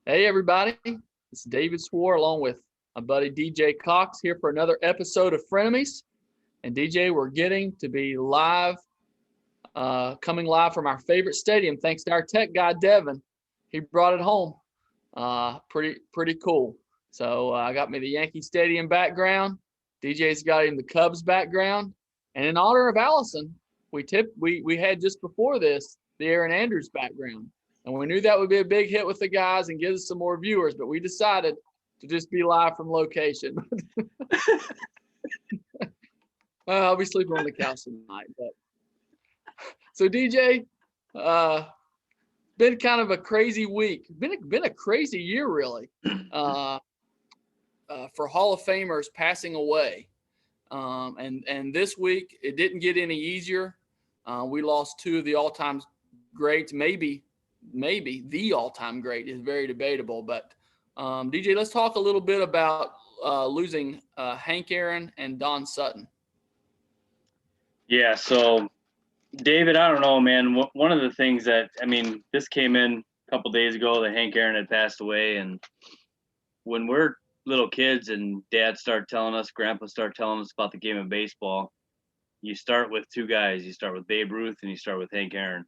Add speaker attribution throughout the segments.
Speaker 1: Hey, everybody. It's David Swor along with my buddy DJ Cox here for another episode of Frenemies. And DJ, we're getting to be live, coming live from our favorite stadium, thanks to our tech guy, Devin. He brought it home. Pretty cool. So I got me the Yankee Stadium background. DJ's got him the Cubs background. And in honor of Allison, we had just before this the Aaron Andrews background. And we knew that would be a big hit with the guys and give us some more viewers, but we decided to just be live from location. I'll be sleeping on the couch tonight. But so DJ, been kind of a crazy week. Been a crazy year really. For Hall of Famers passing away. And this week it didn't get any easier. We lost two of the all-time greats, maybe the all-time great is very debatable. But DJ, let's talk a little bit about losing Hank Aaron and Don Sutton.
Speaker 2: Yeah, so David, I don't know, man. One of the things that, this came in a couple days ago that Hank Aaron had passed away. And when we're little kids and grandpa start telling us about the game of baseball, you start with two guys. You start with Babe Ruth and you start with Hank Aaron.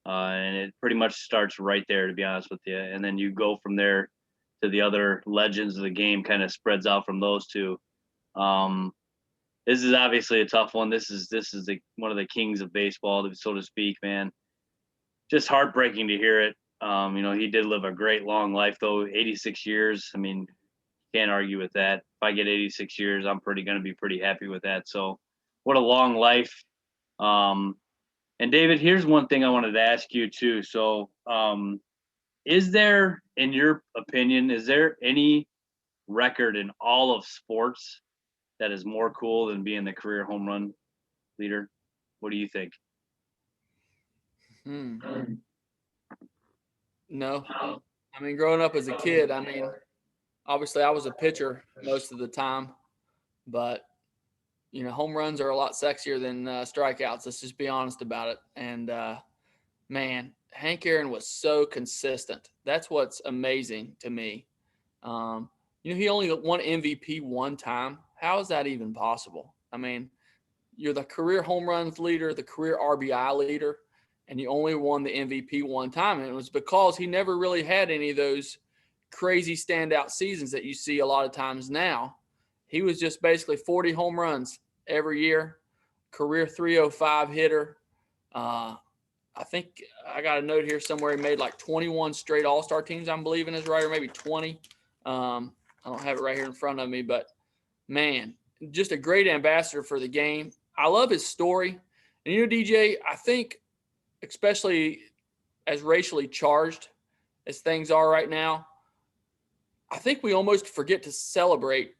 Speaker 2: And it pretty much starts right there, to be honest with you. And then you go from there to the other legends of the game, kind of spreads out from those two. This is obviously a tough one. This is one of the kings of baseball, so to speak, man. Just heartbreaking to hear it. He did live a great long life, though, 86 years. Can't argue with that. If I get 86 years, I'm going to be pretty happy with that. So what a long life. And David, here's one thing I wanted to ask you too. So is there, in your opinion, is there any record in all of sports that is more cool than being the career home run leader? What do you think?
Speaker 1: No. Growing up as a kid, obviously I was a pitcher most of the time, but home runs are a lot sexier than strikeouts. Let's just be honest about it. And man, Hank Aaron was so consistent. That's what's amazing to me. He only won MVP one time. How is that even possible? You're the career home runs leader, the career RBI leader, and you only won the MVP one time. And it was because he never really had any of those crazy standout seasons that you see a lot of times now. He was just basically 40 home runs every year, career 305 hitter. I think I got a note here somewhere. He made like 21 straight All-Star teams, I'm believing is right, or maybe 20. I don't have it right here in front of me, but man, just a great ambassador for the game. I love his story. And DJ, I think, especially as racially charged as things are right now, I think we almost forget to celebrate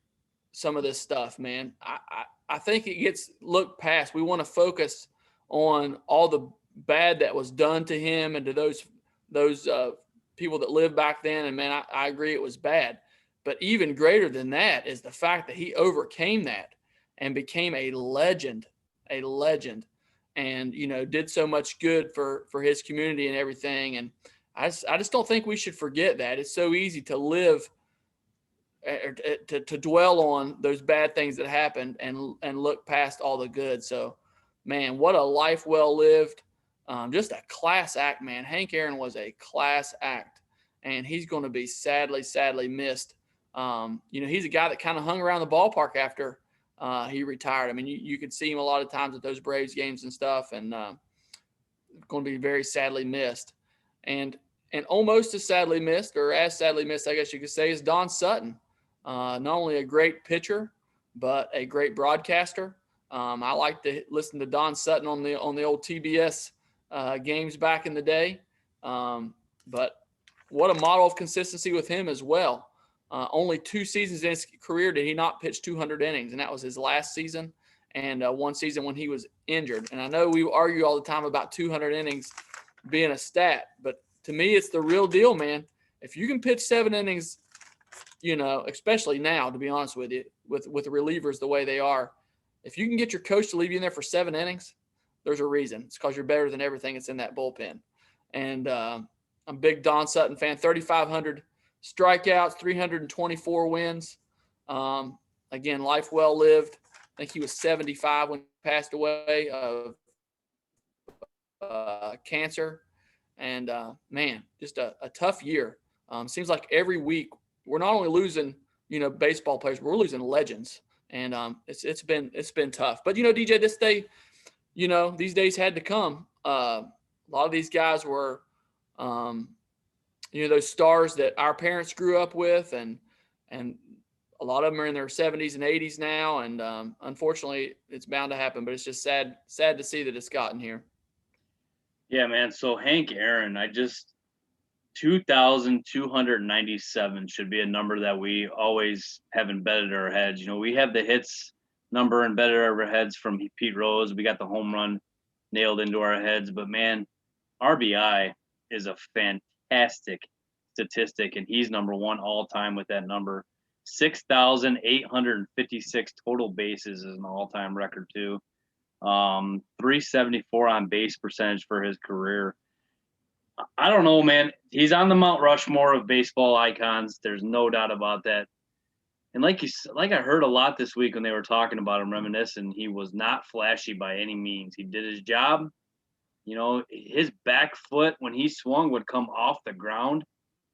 Speaker 1: some of this stuff, man. I think it gets looked past. We want to focus on all the bad that was done to him and to those people that lived back then. And man, I agree it was bad. But even greater than that is the fact that he overcame that and became a legend, and did so much good for his community and everything. And I just don't think we should forget that. It's so easy to live to dwell on those bad things that happened and look past all the good. So, man, what a life well lived. Just a class act, man. Hank Aaron was a class act, and he's going to be sadly missed. He's a guy that kind of hung around the ballpark after he retired. You could see him a lot of times at those Braves games and stuff, and going to be very sadly missed. And almost as sadly missed, I guess you could say, is Don Sutton. Not only a great pitcher, but a great broadcaster. I like to listen to Don Sutton on the old TBS games back in the day. But what a model of consistency with him as well. Only 2 seasons in his career did he not pitch 200 innings, and that was his last season and one season when he was injured. And I know we argue all the time about 200 innings being a stat, but to me, it's the real deal, man. If you can pitch 7 innings, especially now, to be honest with you, with the relievers the way they are, if you can get your coach to leave you in there for 7 innings, there's a reason. It's because you're better than everything that's in that bullpen. And I'm a big Don Sutton fan. 3,500 strikeouts, 324 wins. Again, life well lived. I think he was 75 when he passed away of cancer. And man, just a tough year. Seems like every week we're not only losing, baseball players, but we're losing legends. And it's been tough. But DJ, this day, these days had to come. A lot of these guys were, those stars that our parents grew up with, and a lot of them are in their 70s and 80s now. And unfortunately, it's bound to happen. But it's just sad to see that it's gotten here.
Speaker 2: Yeah, man. So Hank Aaron, 2,297 should be a number that we always have embedded in our heads. We have the hits number embedded in our heads from Pete Rose. We got the home run nailed into our heads. But, man, RBI is a fantastic statistic, and he's number one all time with that number. 6,856 total bases is an all-time record, too. 374 on base percentage for his career. I don't know, man. He's on the Mount Rushmore of baseball icons. There's no doubt about that. And like I heard a lot this week when they were talking about him, reminiscing, he was not flashy by any means. He did his job. His back foot when he swung would come off the ground.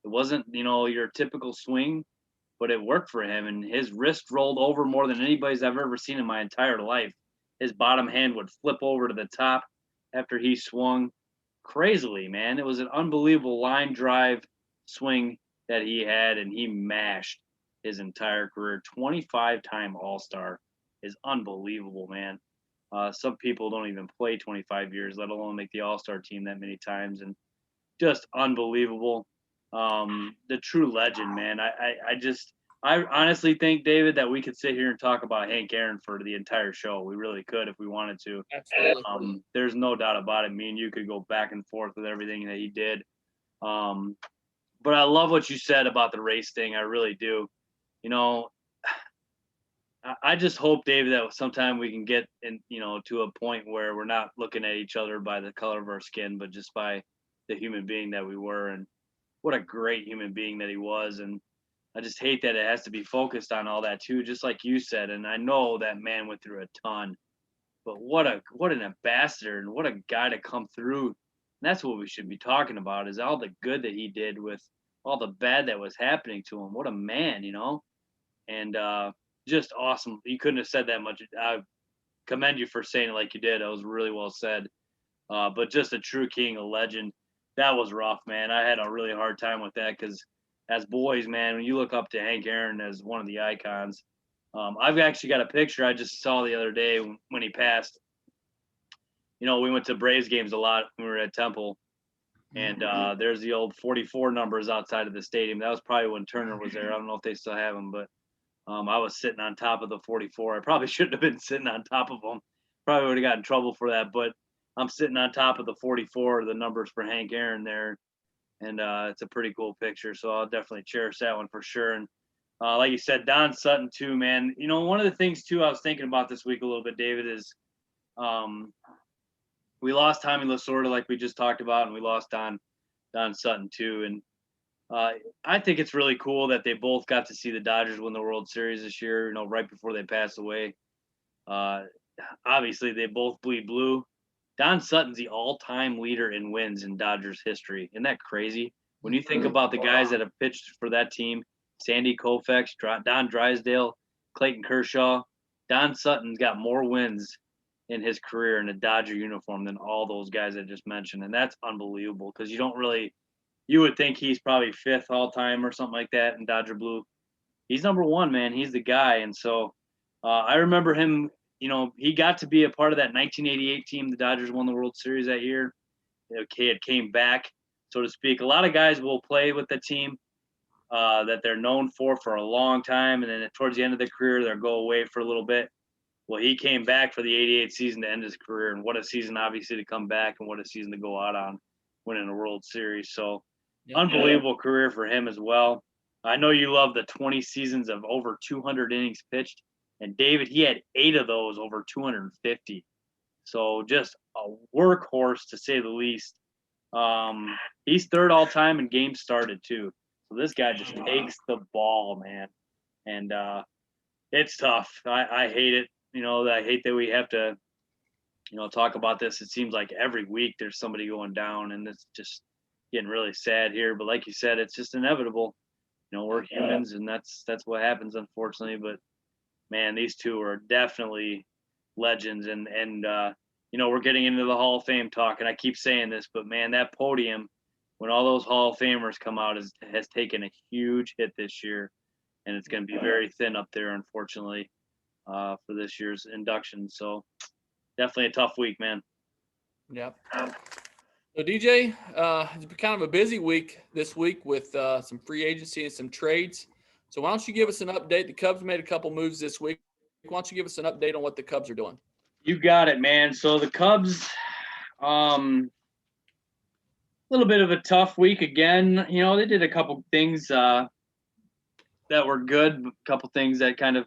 Speaker 2: It wasn't, your typical swing, but it worked for him. And his wrist rolled over more than anybody's I've ever seen in my entire life. His bottom hand would flip over to the top after he swung. Crazily, man. It was an unbelievable line drive swing that he had, and he mashed his entire career. 25-time All-Star is unbelievable, man. Some people don't even play 25 years, let alone make the All-Star team that many times, and just unbelievable. The true legend, man. I honestly think, David, that we could sit here and talk about Hank Aaron for the entire show. We really could if we wanted to.
Speaker 1: Absolutely.
Speaker 2: There's no doubt about it. Me and you could go back and forth with everything that he did. But I love what you said about the race thing. I really do. I just hope, David, that sometime we can get to a point where we're not looking at each other by the color of our skin, but just by the human being that we were. And what a great human being that he was. And I just hate that it has to be focused on all that too, just like you said. And I know that man went through a ton, but what an ambassador and what a guy to come through. And that's what we should be talking about, is all the good that he did with all the bad that was happening to him. What a man, and just awesome. You couldn't have said that much. I commend you for saying it like you did. That was really well said. But just a true king, a legend. That was rough, man. I had a really hard time with that because as boys, man, when you look up to Hank Aaron as one of the icons, I've actually got a picture I just saw the other day when he passed. We went to Braves games a lot when we were at Temple, and there's the old 44 numbers outside of the stadium. That was probably when Turner was there. I don't know if they still have them, but I was sitting on top of the 44. I probably shouldn't have been sitting on top of them. Probably would have got in trouble for that, but I'm sitting on top of the 44, the numbers for Hank Aaron there. And it's a pretty cool picture, so I'll definitely cherish that one for sure. And like you said, Don Sutton too, man. One of the things too I was thinking about this week a little bit, David, is we lost Tommy Lasorda like we just talked about, and we lost Don Sutton too. And I think it's really cool that they both got to see the Dodgers win the World Series this year, right before they passed away. Obviously, they both bleed blue. Don Sutton's the all-time leader in wins in Dodgers history. Isn't that crazy? When you think about the guys that have pitched for that team, Sandy Koufax, Don Drysdale, Clayton Kershaw, Don Sutton's got more wins in his career in a Dodger uniform than all those guys I just mentioned. And that's unbelievable because you would think he's probably fifth all-time or something like that in Dodger blue. He's number one, man. He's the guy. And so I remember him. He got to be a part of that 1988 team. The Dodgers won the World Series that year. It came back, so to speak. A lot of guys will play with the team that they're known for a long time, and then towards the end of their career, they'll go away for a little bit. Well, he came back for the 88 season to end his career, and what a season, obviously, to come back, and what a season to go out on winning a World Series. So unbelievable career for him as well. I know you love the 20 seasons of over 200 innings pitched. And David, he had 8 of those over 250. So just a workhorse, to say the least. He's third all time in games started, too. So this guy just takes the ball, man. And it's tough. I hate it. I hate that we have to, talk about this. It seems like every week there's somebody going down, and it's just getting really sad here. But like you said, it's just inevitable. We're humans, and that's what happens, unfortunately. But man, these two are definitely legends, and we're getting into the Hall of Fame talk, and I keep saying this, but man, that podium when all those Hall of Famers come out has taken a huge hit this year, and it's going to be very thin up there, unfortunately, for this year's induction. So definitely a tough week, man.
Speaker 1: Yep. So DJ, it's been kind of a busy week this week with some free agency and some trades. So why don't you give us an update? The Cubs made a couple moves this week. Why don't you give us an update on what the Cubs are doing?
Speaker 2: You got it, man. So the Cubs, a little bit of a tough week again. They did a couple things that were good, a couple things that kind of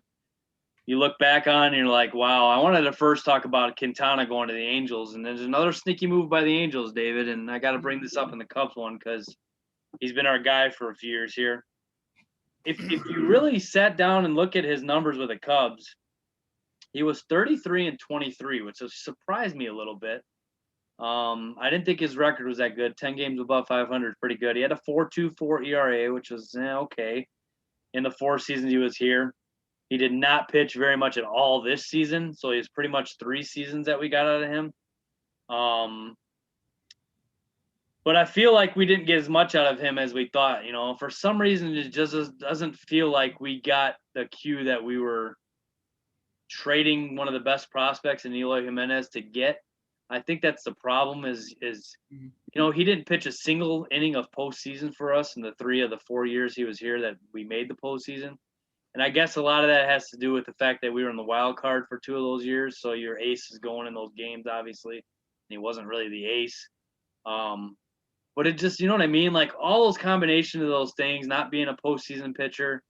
Speaker 2: you look back on and you're like, wow. I wanted to first talk about Quintana going to the Angels, and there's another sneaky move by the Angels, David, and I got to bring this up in the Cubs one because he's been our guy for a few years here. If you really sat down and look at his numbers with the Cubs, he was 33-23, which surprised me a little bit. I didn't think his record was that good. 10 games above 500 is pretty good. He had a 4.24 ERA, which was okay. In the 4 seasons he was here, he did not pitch very much at all this season, so he's pretty much 3 seasons that we got out of him. But I feel like we didn't get as much out of him as we thought. For some reason, it just doesn't feel like we got the cue that we were trading one of the best prospects in Eloy Jimenez to get. I think that's the problem is he didn't pitch a single inning of postseason for us in the 3 of the 4 years he was here that we made the postseason. And I guess a lot of that has to do with the fact that we were in the wild card for 2 of those years. So your ace is going in those games, obviously. And he wasn't really the ace. But it just, you know what I mean? Like all those combinations of those things, not being a postseason pitcher,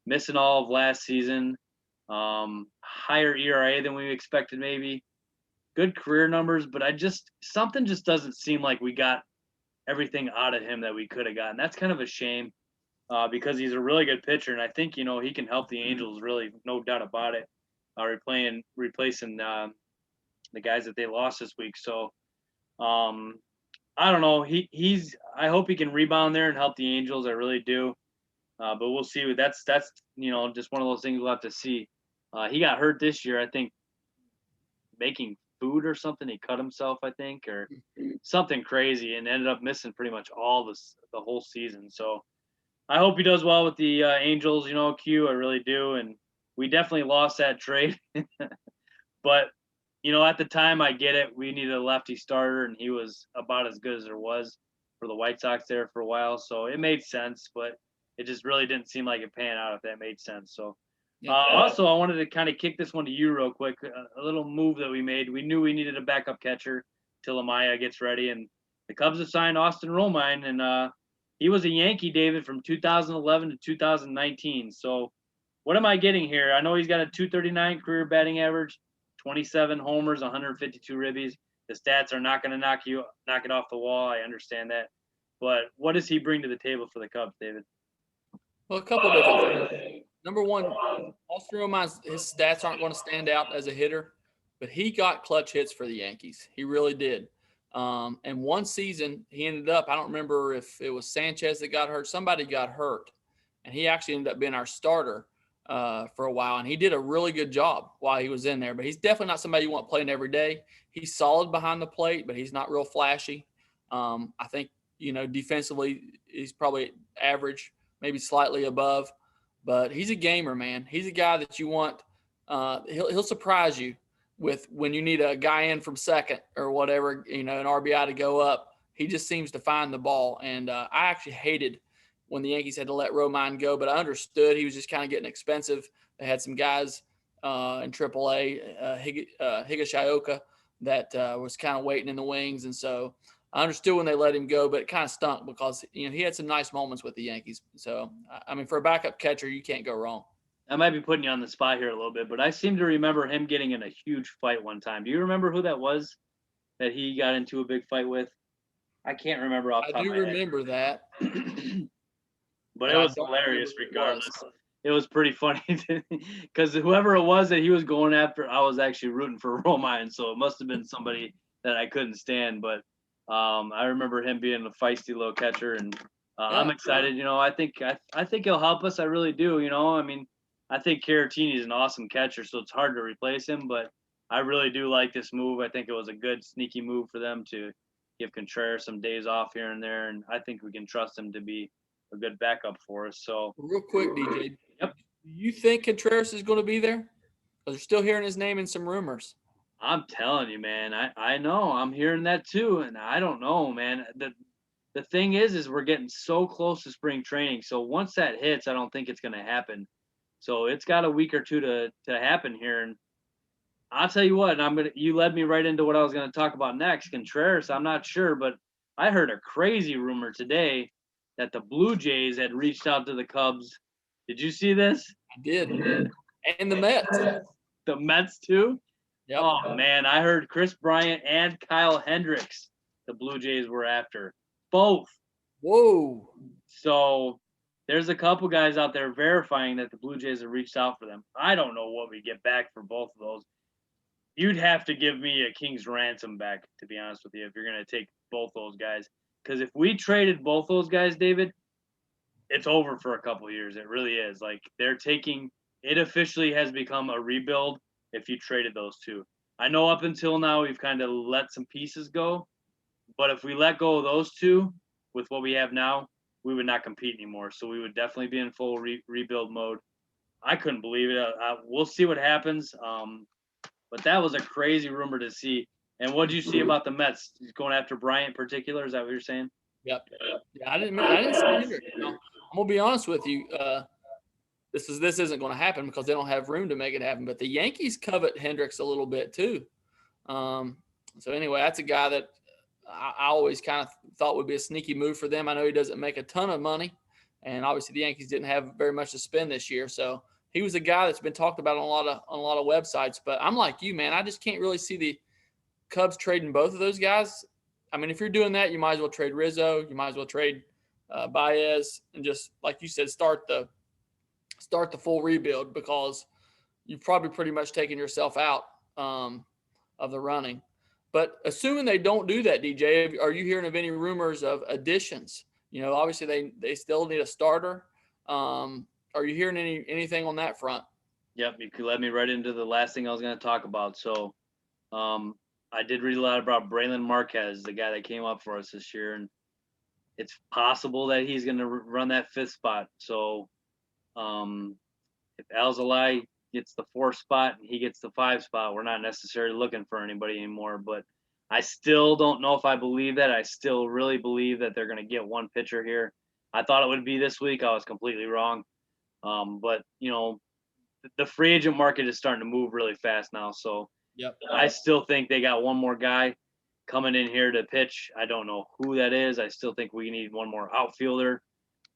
Speaker 2: missing all of last season, higher ERA than we expected maybe, good career numbers. But something just doesn't seem like we got everything out of him that we could have gotten. That's kind of a shame. Because he's a really good pitcher, and I think he can help the Angels, really, no doubt about it. Replacing the guys that they lost this week. So I don't know. I hope he can rebound there and help the Angels. I really do. But we'll see. That's just one of those things we'll have to see. He got hurt this year, I think, making food or something. He cut himself, I think, or something crazy, and ended up missing pretty much the whole season. So. I hope he does well with the Angels, Q. I really do. And we definitely lost that trade. But, at the time, I get it. We needed a lefty starter, and he was about as good as there was for the White Sox there for a while. So it made sense, but it just really didn't seem like it panned out if that made sense. So also, I wanted to kind of kick this one to you real quick. A little move that we made. We knew we needed a backup catcher till Amaya gets ready. And the Cubs have signed Austin Romine, and he was a Yankee, David, from 2011 to 2019. So what am I getting here? I know he's got a 239 career batting average, 27 homers, 152 ribbies. The stats are not going to knock it off the wall. I understand that. But what does he bring to the table for the Cubs, David?
Speaker 1: Well, a couple of different things. Number one, Austin Romine's his stats aren't going to stand out as a hitter, but he got clutch hits for the Yankees. He really did. And one season he ended up, I don't remember if it was Sanchez that got hurt, somebody got hurt, and he actually ended up being our starter for a while. And he did a really good job while he was in there, but he's definitely not somebody you want playing every day. He's solid behind the plate, but he's not real flashy. I think, defensively, he's probably average, maybe slightly above, but he's a gamer, man. He's a guy that you want. He'll surprise you with when you need a guy in from second or whatever, an RBI to go up. He just seems to find the ball. And I actually hated when the Yankees had to let Romine go, but I understood he was just kind of getting expensive. They had some guys in AAA, Higashioka, that was kind of waiting in the wings. And so I understood when they let him go, but it kind of stunk because, he had some nice moments with the Yankees. So, for a backup catcher, you can't go wrong.
Speaker 2: I might be putting you on the spot here a little bit, but I seem to remember him getting in a huge fight one time. Do you remember who that was that he got into a big fight with? I can't remember off the top of my head.
Speaker 1: I do remember that.
Speaker 2: But
Speaker 1: and
Speaker 2: it
Speaker 1: I
Speaker 2: was
Speaker 1: don't
Speaker 2: hilarious
Speaker 1: remember who it was.
Speaker 2: regardless. It was pretty funny because whoever it was that he was going after, I was actually rooting for Romine, so it must have been somebody that I couldn't stand. But I remember him being a feisty little catcher, and I'm
Speaker 1: Yeah.
Speaker 2: excited. You know, I think he'll help us. I really do. You know, I mean, I think Caratini is an awesome catcher, so it's hard to replace him. But I really do like this move. I think it was a good sneaky move for them to give Contreras some days off here and there, and I think we can trust him to be a good backup for us. So
Speaker 1: Real quick, DJ.
Speaker 2: Yep.
Speaker 1: Do you think Contreras is going to be there? Because they're still hearing his name in some rumors.
Speaker 2: I'm telling you, man, I know I'm hearing that too, and I don't know, man. The thing is we're getting so close to spring training. So once that hits, I don't think it's going to happen. So it's got a week or two to happen here, and I'll tell you what. And you led me right into what I was going to talk about next. Contreras, I'm not sure, but I heard a crazy rumor today that the Blue Jays had reached out to the Cubs. Did you see this?
Speaker 1: I did. And the Mets.
Speaker 2: The Mets too.
Speaker 1: Yep.
Speaker 2: Oh man, I heard Chris Bryant and Kyle Hendricks the Blue Jays were after. Both.
Speaker 1: Whoa.
Speaker 2: So there's a couple guys out there verifying that the Blue Jays have reached out for them. I don't know what we get back for both of those. You'd have to give me a king's ransom back, to be honest with you, if you're going to take both those guys. Because if we traded both those guys, David, it's over for a couple of years. It really is. Like they're taking it officially has become a rebuild if you traded those two. I know up until now we've kind of let some pieces go, but if we let go of those two with what we have now, we would not compete anymore. So we would definitely be in full rebuild mode. I couldn't believe it. We'll see what happens. But that was a crazy rumor to see. And what did you see about the Mets going after Bryant in particular? Is that what you're saying?
Speaker 1: Yep. Yeah, I didn't see Hendricks. You know, I'm gonna be honest with you. This isn't going to happen because they don't have room to make it happen. But the Yankees covet Hendricks a little bit too. So anyway, that's a guy that I always kind of thought would be a sneaky move for them. I know he doesn't make a ton of money, and obviously the Yankees didn't have very much to spend this year. So he was a guy that's been talked about on a lot of websites. But I'm like you, man. I just can't really see the Cubs trading both of those guys. I mean, if you're doing that, you might as well trade Rizzo. You might as well trade Baez, and just like you said, start the full rebuild, because you've probably pretty much taken yourself out of the running. But assuming they don't do that, DJ, are you hearing of any rumors of additions? You know, obviously they still need a starter. Are you hearing anything on that front?
Speaker 2: Yep, you could let me right into the last thing I was going to talk about. So I did read a lot about Braylon Marquez, the guy that came up for us this year, and it's possible that he's going to run that fifth spot. So if Alzolay gets the 4th spot and he gets the 5 spot, we're not necessarily looking for anybody anymore. But I still don't know if I believe that. I still really believe that they're going to get one pitcher here. I thought it would be this week. I was completely wrong. But, you know, the free agent market is starting to move really fast now. So
Speaker 1: Yep.
Speaker 2: I still think they got one more guy coming in here to pitch. I don't know who that is. I still think we need one more outfielder.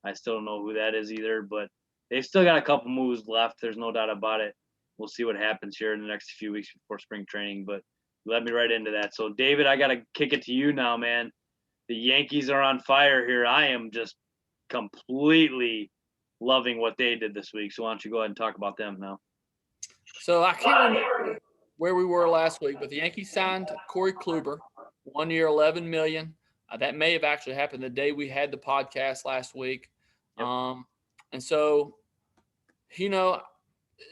Speaker 2: I still don't know who that is either, but they've still got a couple moves left. There's no doubt about it. We'll see what happens here in the next few weeks before spring training, but let me right into that. So, David, I got to kick it to you now, man. The Yankees are on fire here. I am just completely loving what they did this week. So why don't you go ahead and talk about them now?
Speaker 1: So I can't remember where we were last week, but the Yankees signed Corey Kluber, 1 year, $11 million. That may have actually happened the day we had the podcast last week.
Speaker 2: Yep.
Speaker 1: And so, you know,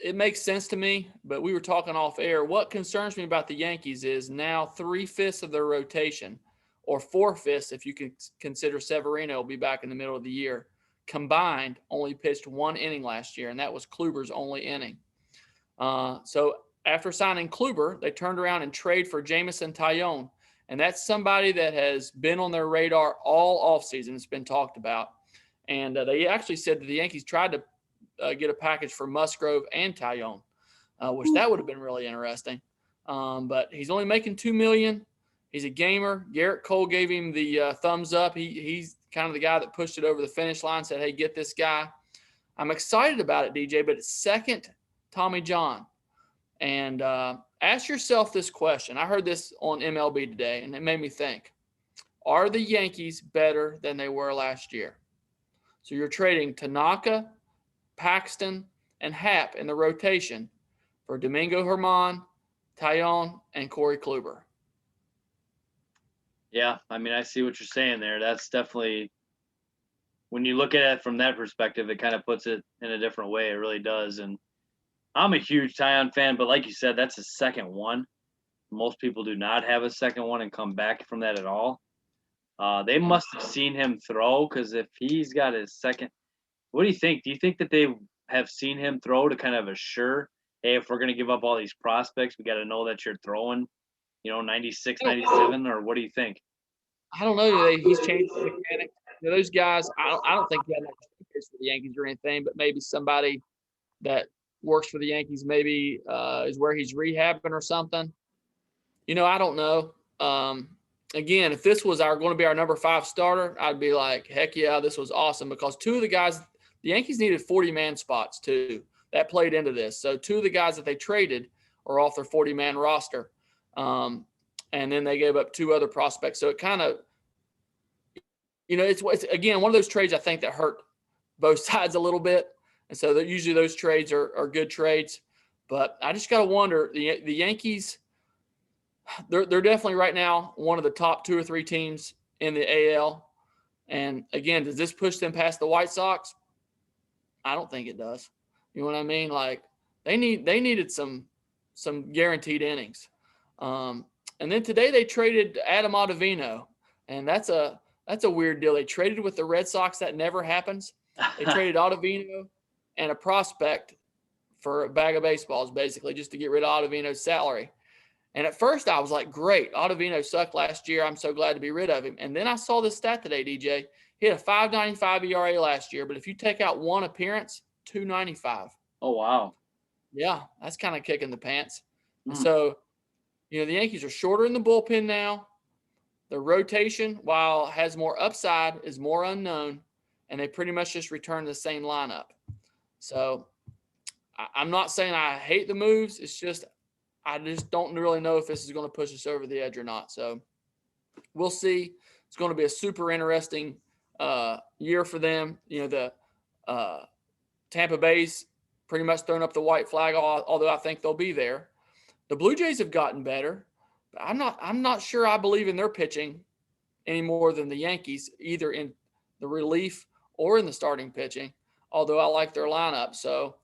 Speaker 1: it makes sense to me, but we were talking off air. What concerns me about the Yankees is now 3/5 of their rotation, or 4/5 if you can consider Severino will be back in the middle of the year, combined only pitched 1 inning last year, and that was Kluber's only inning. So after signing Kluber, they turned around and trade for Jameson Taillon, and that's somebody that has been on their radar all offseason. It's been talked about. And they actually said that the Yankees tried to get a package for Musgrove and Taillon, which that would have been really interesting. But he's only making $2 million. He's a gamer. Garrett Cole gave him the thumbs up. He's kind of the guy that pushed it over the finish line, said, hey, get this guy. I'm excited about it, DJ, but it's second Tommy John. And ask yourself this question. I heard this on MLB today, and it made me think. Are the Yankees better than they were last year? So you're trading Tanaka, Paxton, and Happ in the rotation for Domingo Herman, Taillon, and Corey Kluber.
Speaker 2: Yeah, I mean, I see what you're saying there. That's definitely, when you look at it from that perspective, it kind of puts it in a different way. It really does. And I'm a huge Taillon fan, but like you said, that's a second one. Most people do not have a second one and come back from that at all. They must have seen him throw, because if he's got his second, what do you think? Do you think that they have seen him throw to kind of assure, hey, if we're going to give up all these prospects, we got to know that you're throwing, 96, 97, or what do you think?
Speaker 1: I don't know. He's changed the mechanics. Those guys, I don't think he had much experience for the Yankees or anything, but maybe somebody that works for the Yankees maybe is where he's rehabbing or something. I don't know. Again, if this was going to be our number 5 starter, I'd be like, heck yeah, this was awesome, because two of the guys, the Yankees needed 40-man spots too. That played into this. So two of the guys that they traded are off their 40-man roster. And then they gave up 2 other prospects. So it kind of, it's again, one of those trades I think that hurt both sides a little bit. And so usually those trades are good trades. But I just got to wonder, the Yankees, they're definitely right now one of the top 2 or 3 teams in the AL. And again, does this push them past the White Sox? I don't think it does. You know what I mean? Like they needed some guaranteed innings. And then today they traded Adam Ottavino, and that's a weird deal. They traded with the Red Sox. That never happens. They traded Ottavino and a prospect for a bag of baseballs, basically, just to get rid of Ottavino's salary. And at first I was like, great, Ottavino sucked last year. I'm so glad to be rid of him. And then I saw this stat today, DJ. He had a 5.95 ERA last year, but if you take out one appearance, 2.95.
Speaker 2: Oh, wow.
Speaker 1: Yeah, that's kind of kicking the pants. And so, the Yankees are shorter in the bullpen now. Their rotation, while has more upside, is more unknown, and they pretty much just return the same lineup. So I'm not saying I hate the moves. It's just I just don't really know if this is going to push us over the edge or not. So we'll see. It's going to be a super interesting year for them. The Tampa Bay's pretty much thrown up the white flag, although I think they'll be there. The Blue Jays have gotten better, but I'm not sure I believe in their pitching any more than the Yankees, either in the relief or in the starting pitching, although I like their lineup. So,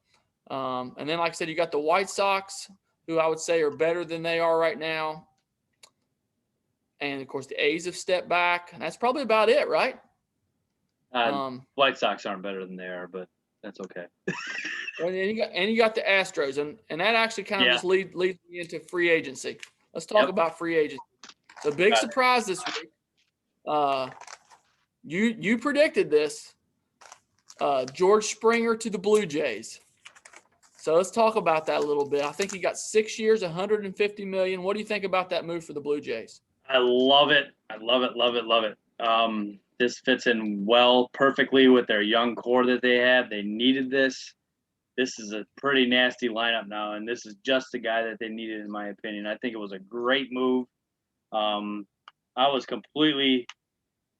Speaker 1: and then, like I said, you got the White Sox, who I would say are better than they are right now. And, of course, the A's have stepped back. And that's probably about it, right?
Speaker 2: White Sox aren't better than they are, but that's okay.
Speaker 1: And you got the Astros, and that actually kind of just leads me into free agency. Let's talk about free agency. The big surprise this week, you predicted this, George Springer to the Blue Jays. So let's talk about that a little bit. I think he got 6 years, $150 million. What do you think about that move for the Blue Jays?
Speaker 2: I love it. I love it, love it, love it. This fits in perfectly with their young core that they have. They needed this. This is a pretty nasty lineup now, and this is just the guy that they needed, in my opinion. I think it was a great move. I was completely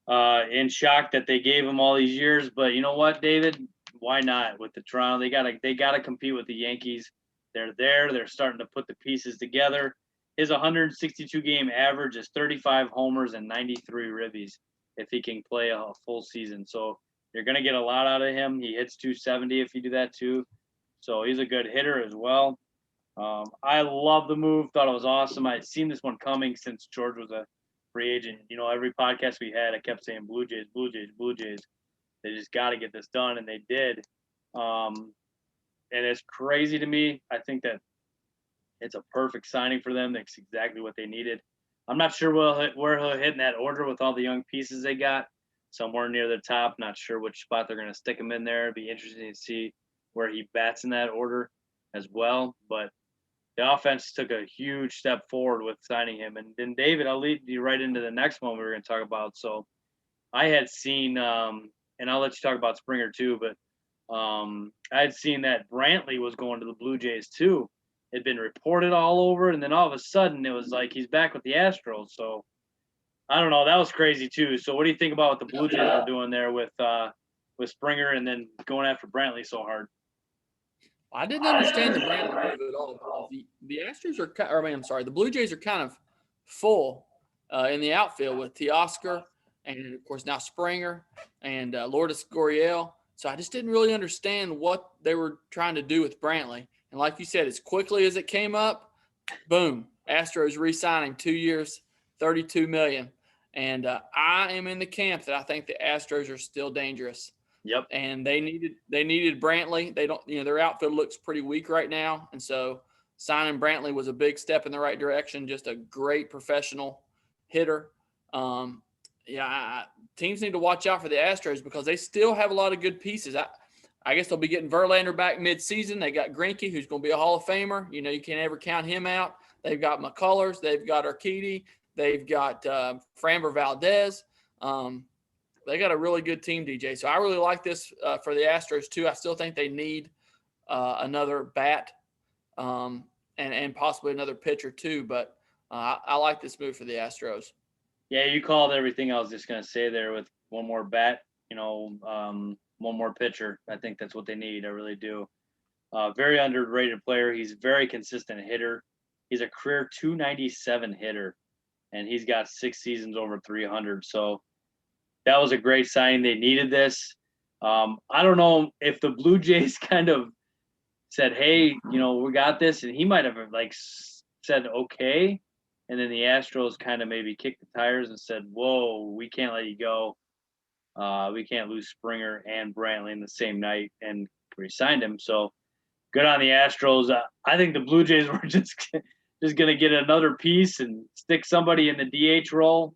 Speaker 2: in shock that they gave him all these years, but you know what, David? Why not? With the Toronto, they gotta compete with the Yankees. They're there. They're starting to put the pieces together. His 162 game average is 35 homers and 93 ribbies if he can play a full season. So you're gonna get a lot out of him. He hits 270 if you do that too. So he's a good hitter as well. I love the move. Thought it was awesome. I'd seen this one coming since George was a free agent. Every podcast we had, I kept saying Blue Jays, Blue Jays, Blue Jays. They just got to get this done, and they did. And it's crazy to me. I think that it's a perfect signing for them. That's exactly what they needed. I'm not sure where he'll hit in that order with all the young pieces they got. Somewhere near the top. Not sure which spot they're going to stick him in there. It'd be interesting to see where he bats in that order as well. But the offense took a huge step forward with signing him. And then, David, I'll lead you right into the next one we were going to talk about. So I had seen, and I'll let you talk about Springer too, but I had seen that Brantley was going to the Blue Jays too. It had been reported all over, and then all of a sudden it was like he's back with the Astros. So I don't know. That was crazy too. So what do you think about what the Blue Jays are doing there with with Springer and then going after Brantley so hard.
Speaker 1: I didn't understand the Brantley move at all because the Astros are, or I mean, I'm sorry, the Blue Jays are kind of full in the outfield with Teoscar and, of course, now Springer and Lourdes Gurriel. So I just didn't really understand what they were trying to do with Brantley. And like you said, as quickly as it came up, boom, Astros re-signing 2 years, $32 million. And I am in the camp that I think the Astros are still dangerous.
Speaker 2: Yep.
Speaker 1: And they needed Brantley. They don't, their outfield looks pretty weak right now. And so signing Brantley was a big step in the right direction. Just a great professional hitter. Teams need to watch out for the Astros because they still have a lot of good pieces. I guess they'll be getting Verlander back mid-season. They got Greinke, who's going to be a Hall of Famer. You can't ever count him out. They've got McCullers. They've got Urquidy. They've got Framber Valdez. They got a really good team, DJ. So I really like this for the Astros, too. I still think they need another bat and possibly another pitcher, too. But I like this move for the Astros.
Speaker 2: Yeah, you called everything I was just going to say there with one more bat, one more pitcher. I think that's what they need. I really do. Very underrated player. He's a very consistent hitter. He's a career 297 hitter, and he's got 6 seasons over 300. So that was a great signing. They needed this. I don't know if the Blue Jays kind of said, hey, we got this, and he might have said, okay. And then the Astros kind of maybe kicked the tires and said, whoa, we can't let you go. We can't lose Springer and Brantley in the same night, and re-signed him. So good on the Astros. I think the Blue Jays were just going to get another piece and stick somebody in the DH role.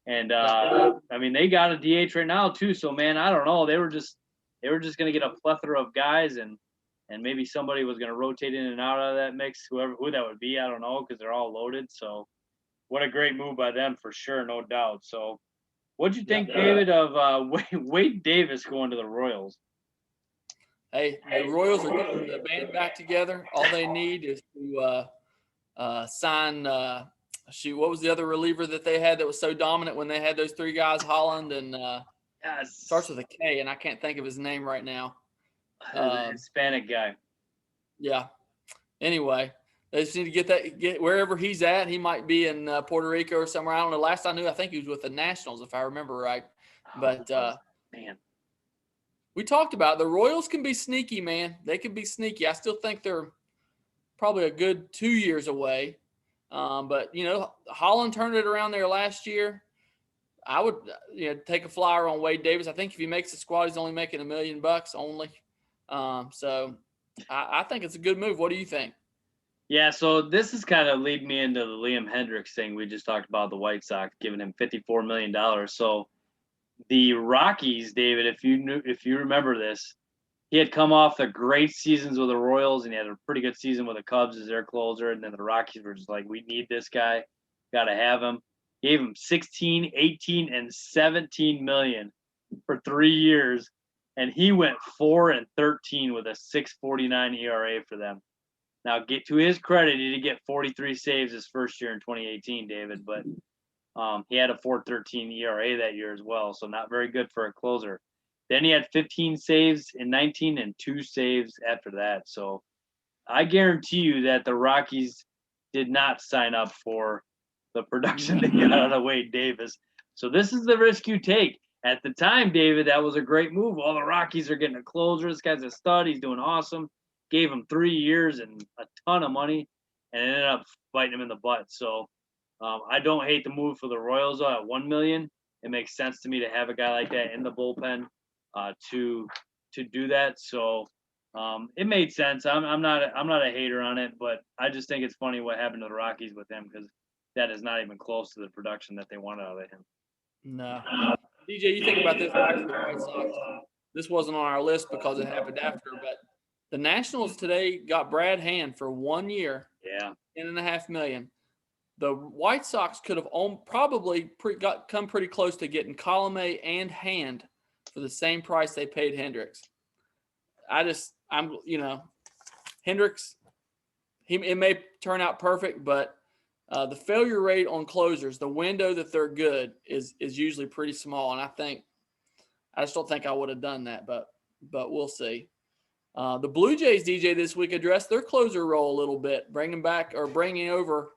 Speaker 2: And they got a DH right now too. So man, I don't know. They were just going to get a plethora of guys, and maybe somebody was going to rotate in and out of that mix. Who that would be, I don't know, because they're all loaded. So what a great move by them for sure, no doubt. So what'd you think, David, of Wade Davis going to the Royals?
Speaker 1: Hey, the Royals are getting the band back together. All they need is to sign. What was the other reliever that they had that was so dominant when they had those 3 guys, Holland and starts with a K, and I can't think of his name right now.
Speaker 2: The Hispanic guy.
Speaker 1: Yeah. Anyway, they just need to get wherever he's at. He might be in Puerto Rico or somewhere. I don't know. Last I knew, I think he was with the Nationals, if I remember right. But
Speaker 2: man,
Speaker 1: we talked about the Royals can be sneaky, man. They can be sneaky. I still think they're probably a good 2 years away. But Holland turned it around there last year. I would take a flyer on Wade Davis. I think if he makes the squad, he's only making $1 million only. So I think it's a good move. What do you think?
Speaker 2: Yeah, so this is kind of lead me into the Liam Hendriks thing we just talked about, the White Sox giving him $54 million. So the Rockies, David, if you remember this, he had come off the great seasons with the Royals, and he had a pretty good season with the Cubs as their closer, and then the Rockies were just like, we need this guy, got to have him. Gave him 16, 18, and 17 million for 3 years, and he went 4-13 with a 6.49 ERA for them. Now, get to his credit, he did get 43 saves his first year in 2018, David, but he had a 4.13 ERA that year as well, so not very good for a closer. Then he had 15 saves in 19 and 2 saves after that. So I guarantee you that the Rockies did not sign up for the production they got out of Wade Davis. So this is the risk you take. At the time, David, that was a great move. All the Rockies are getting a closer. This guy's a stud. He's doing awesome. Gave him 3 years and a ton of money, and ended up biting him in the butt. So I don't hate the move for the Royals at $1 million. It makes sense to me to have a guy like that in the bullpen to do that. So it made sense. I'm not a hater on it, but I just think it's funny what happened to the Rockies with him, because that is not even close to the production that they wanted out of him.
Speaker 1: No. DJ, you think about this back to the White Sox. This wasn't on our list because it happened after, but the Nationals today got Brad Hand for 1 year.
Speaker 2: Yeah.
Speaker 1: $10.5 million. The White Sox could have probably come pretty close to getting Colomé and Hand for the same price they paid Hendricks. Hendricks, it may turn out perfect, but the failure rate on closers, the window that they're good is usually pretty small. And I I just don't think I would have done that, but we'll see. The Blue Jays, DJ, this week addressed their closer role a little bit, bringing over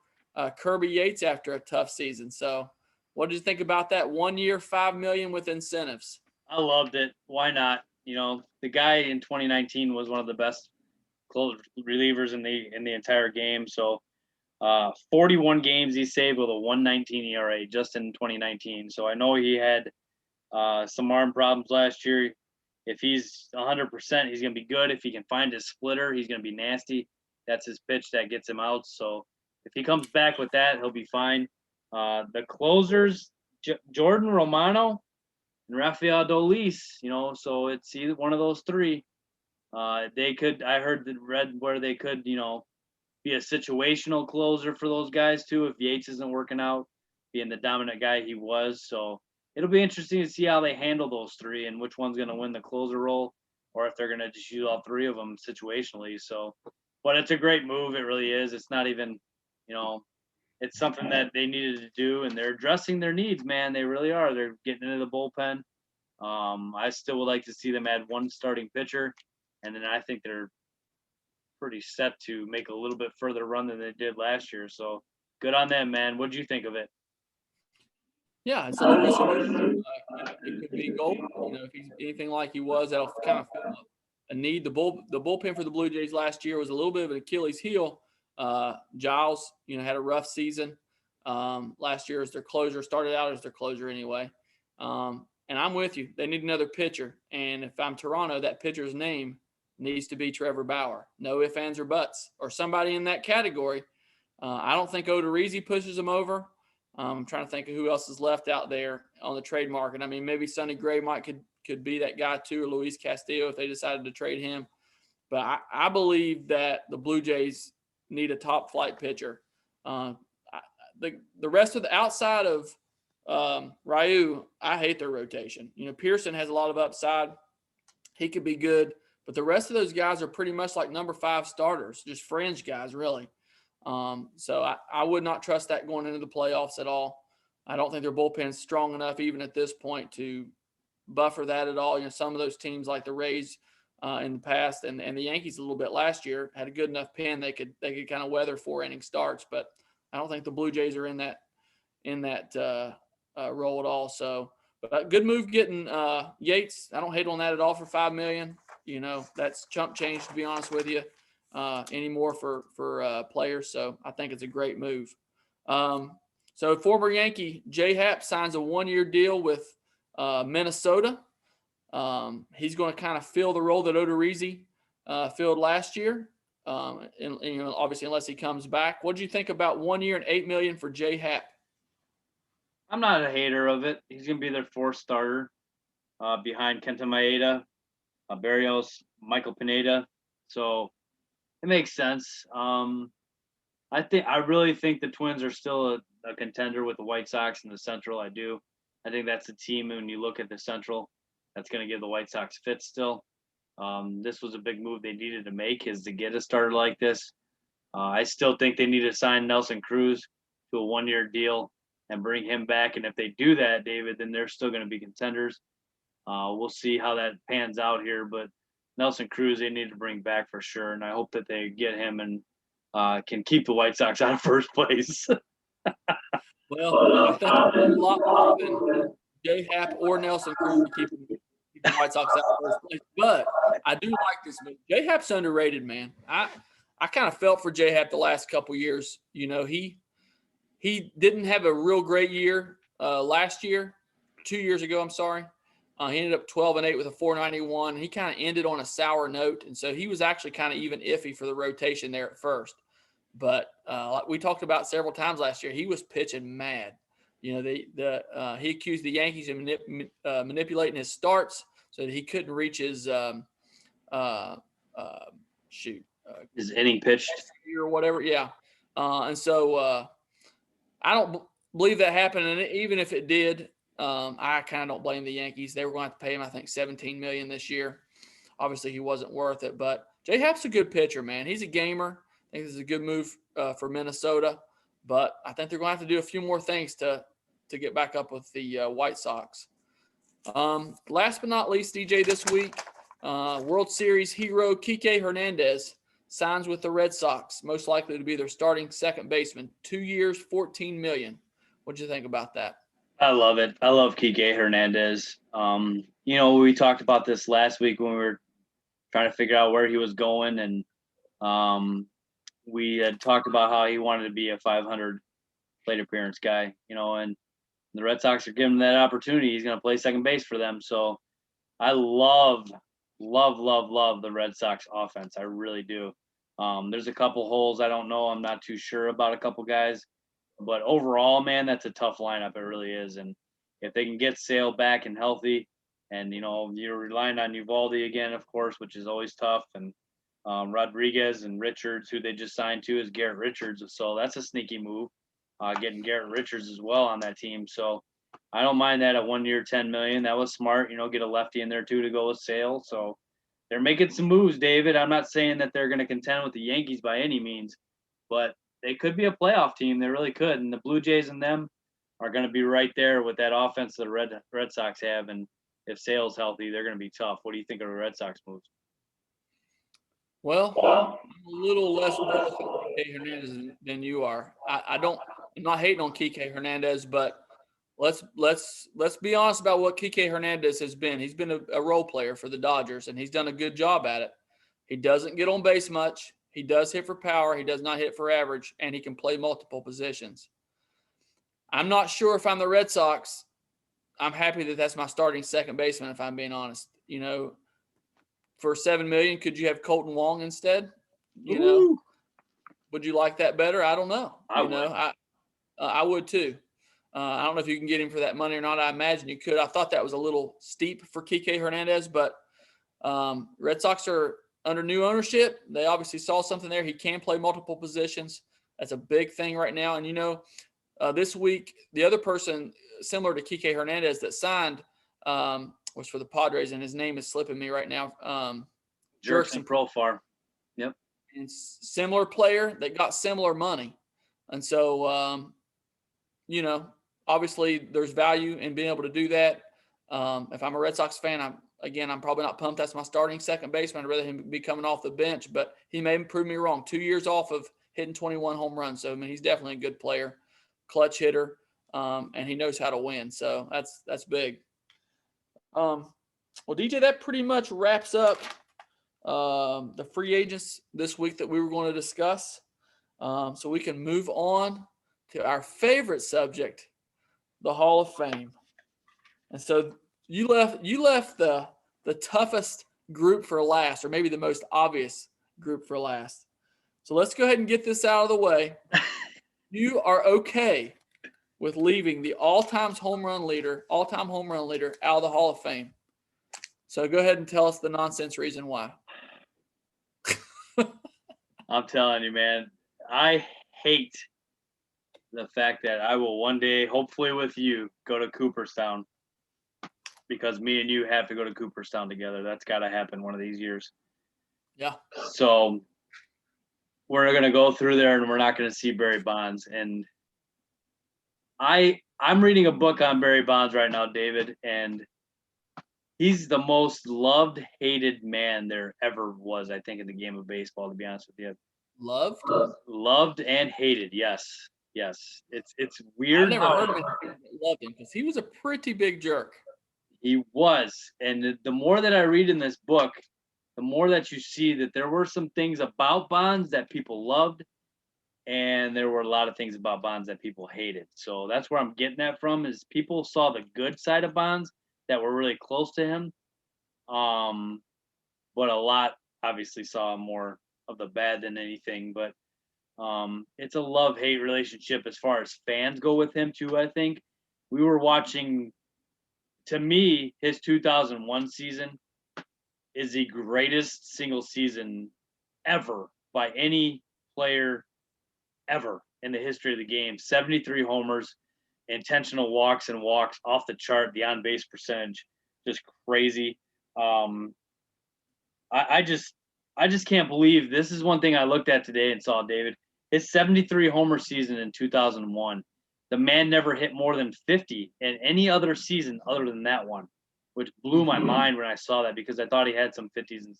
Speaker 1: Kirby Yates after a tough season. So, what did you think about that? 1 year, $5 million with incentives.
Speaker 2: I loved it. Why not? You know, the guy in 2019 was one of the best closer relievers in the entire game. So, 41 games he saved with a 1.19 ERA just in 2019. So I know he had some arm problems last year. If he's 100%, he's going to be good. If he can find his splitter, he's going to be nasty. That's his pitch that gets him out. So if he comes back with that, he'll be fine. The closers, Jordan Romano and Rafael Dolis, you know, so it's either one of those three. They could, I read where they could, you know, be a situational closer for those guys too if Yates isn't working out, being the dominant guy he was. So it'll be interesting to see how they handle those three and which one's going to win the closer role, or if they're going to just use all three of them situationally. So, but it's a great move. It really is. It's not even, you know, it's something that they needed to do, and they're addressing their needs, man. They really are. They're getting into the bullpen. I still would like to see them add one starting pitcher, and then I think they're pretty set to make a little bit further run than they did last year. So good on them, man. What do you think of it?
Speaker 1: Yeah, it's a low risk move. It could be gold. You know, if he's anything like he was, that'll kind of fill up a need. The bullpen for the Blue Jays last year was a little bit of an Achilles heel. Giles, you know, had a rough season last year as their closer. Started out as their closer anyway. And I'm with you. They need another pitcher. And if I'm Toronto, that pitcher's name needs to be Trevor Bauer. No ifs, ands, or buts, or somebody in that category. I don't think Odorizzi pushes him over. I'm trying to think of who else is left out there on the trade market. I mean, maybe Sonny Gray could be that guy too, or Luis Castillo if they decided to trade him. But I believe that the Blue Jays need a top flight pitcher. The rest of the outside of Ryu, I hate their rotation. You know, Pearson has a lot of upside. He could be good. But the rest of those guys are pretty much like number 5 starters, just fringe guys, really. So I would not trust that going into the playoffs at all. I don't think their bullpen's strong enough, even at this point, to buffer that at all. You know, some of those teams like the Rays in the past and the Yankees a little bit last year had a good enough pen they could kind of weather 4-inning starts. But I don't think the Blue Jays are in that role at all. So, but good move getting Yates. I don't hate on that at all for $5 million. You know, that's chump change, to be honest with you, anymore for players. So I think it's a great move. So former Yankee Jay Happ signs a 1-year deal with Minnesota. He's going to kind of fill the role that Odorizzi filled last year. And you know, obviously, unless he comes back. What do you think about 1 year and $8 million for Jay Happ?
Speaker 2: I'm not a hater of it. He's going to be their 4th starter behind Kenta Maeda, Barrios, Michael Pineda. So it makes sense. I really think the Twins are still a contender with the White Sox in the Central. I do. I think that's a team when you look at the Central that's going to give the White Sox fits still. This was a big move they needed to make, is to get a starter like this. I still think they need to sign Nelson Cruz to a 1-year deal and bring him back. And if they do that, David, then they're still going to be contenders. We'll see how that pans out here, but Nelson Cruz they need to bring back for sure, and I hope that they get him and can keep the White Sox out of first place.
Speaker 1: Well, I think a lot more than Jay Happ or Nelson Cruz to keep the White Sox out of first place. But I do like this move. Jay Happ's underrated, man. I kind of felt for Jay Happ the last couple years. You know, he didn't have a real great year last year, 2 years ago. I'm sorry. He ended up 12-8 with a 491. He kind of ended on a sour note, and so he was actually kind of even iffy for the rotation there at first. But like we talked about several times last year, he was pitching mad. You know, he accused the Yankees of manipulating his starts so that he couldn't reach his
Speaker 2: his inning pitched
Speaker 1: or whatever. Yeah, and so I don't believe that happened. And even if it did, I kind of don't blame the Yankees. They were going to have to pay him, I think, $17 million this year. Obviously, he wasn't worth it. But Jay Happ's a good pitcher, man. He's a gamer. I think this is a good move for Minnesota. But I think they're going to have to do a few more things to get back up with the White Sox. Last but not least, DJ, this week, World Series hero Kike Hernandez signs with the Red Sox, most likely to be their starting second baseman. 2 years, $14 million. What'd you think about that?
Speaker 2: I love it. I love Kike Hernandez. We talked about this last week when we were trying to figure out where he was going, and we had talked about how he wanted to be a 500 plate appearance guy, and the Red Sox are giving him that opportunity. He's going to play second base for them. So I love the Red Sox offense. I really do. There's a couple holes I don't know. I'm not too sure about a couple guys, but overall, man, that's a tough lineup. It really is. And if they can get Sale back and healthy, and you're relying on Uvalde again, of course, which is always tough, and Rodriguez and Richards, who they just signed to, is Garrett Richards. So that's a sneaky move, getting Garrett Richards as well on that team. So I don't mind that at 1 year, $10 million. That was smart. Get a lefty in there too to go with Sale. So they're making some moves, David. I'm not saying that they're going to contend with the Yankees by any means, but they could be a playoff team. They really could. And the Blue Jays and them are going to be right there with that offense the Red Sox have. And if Sale's healthy, they're going to be tough. What do you think of the Red Sox moves?
Speaker 1: Well, I'm a little less bullish on Kike Hernandez than you are. I'm not hating on Kike Hernandez, but let's be honest about what Kike Hernandez has been. He's been a role player for the Dodgers, and he's done a good job at it. He doesn't get on base much. He does hit for power. He does not hit for average, and he can play multiple positions. I'm not sure if I'm the Red Sox, I'm happy that that's my starting second baseman, if I'm being honest. For $7 million, could you have Colton Wong instead? Would you like that better? I don't know. I would too. I don't know if you can get him for that money or not. I imagine you could. I thought that was a little steep for Kike Hernandez, but Red Sox are under new ownership. They obviously saw something there. He can play multiple positions. That's a big thing right now. And, this week, the other person similar to Kike Hernandez that signed was for the Padres, and his name is slipping me right now.
Speaker 2: Jurickson Profar. Yep.
Speaker 1: And similar player that got similar money. And so, obviously there's value in being able to do that. If I'm a Red Sox fan, I'm probably not pumped. That's my starting second baseman. I'd rather him be coming off the bench, but he may prove me wrong. 2 years off of hitting 21 home runs. So, he's definitely a good player, clutch hitter, and he knows how to win. So that's big. Well, DJ, that pretty much wraps up the free agents this week that we were going to discuss. So we can move on to our favorite subject, the Hall of Fame. And so you left the toughest group for last, or maybe the most obvious group for last. So let's go ahead and get this out of the way. You are okay with leaving the all-time home run leader out of the Hall of Fame. So go ahead and tell us the nonsense reason why.
Speaker 2: I'm telling you, man, I hate the fact that I will one day, hopefully with you, go to Cooperstown, because me and you have to go to Cooperstown together. That's got to happen one of these years.
Speaker 1: Yeah.
Speaker 2: So we're going to go through there and we're not going to see Barry Bonds. And I'm reading a book on Barry Bonds right now, David, and he's the most loved, hated man there ever was, I think, in the game of baseball, to be honest with you. Loved and hated, yes. It's weird.
Speaker 1: I've never heard of anyone that loved him, because he was a pretty big jerk.
Speaker 2: He was. And the more that I read in this book, the more that you see that there were some things about Bonds that people loved, and there were a lot of things about Bonds that people hated. So that's where I'm getting that from, is people saw the good side of Bonds that were really close to him. But a lot obviously saw more of the bad than anything. But it's a love-hate relationship as far as fans go with him too, I think. We were watching, to me, his 2001 season is the greatest single season ever by any player ever in the history of the game. 73 homers, intentional walks and walks, off the chart. The on-base percentage, just crazy. I just can't believe this is one thing I looked at today and saw, David. His 73 homer season in 2001. The man never hit more than 50 in any other season other than that one. which blew my mind when I saw that, because I thought he had some 50s and,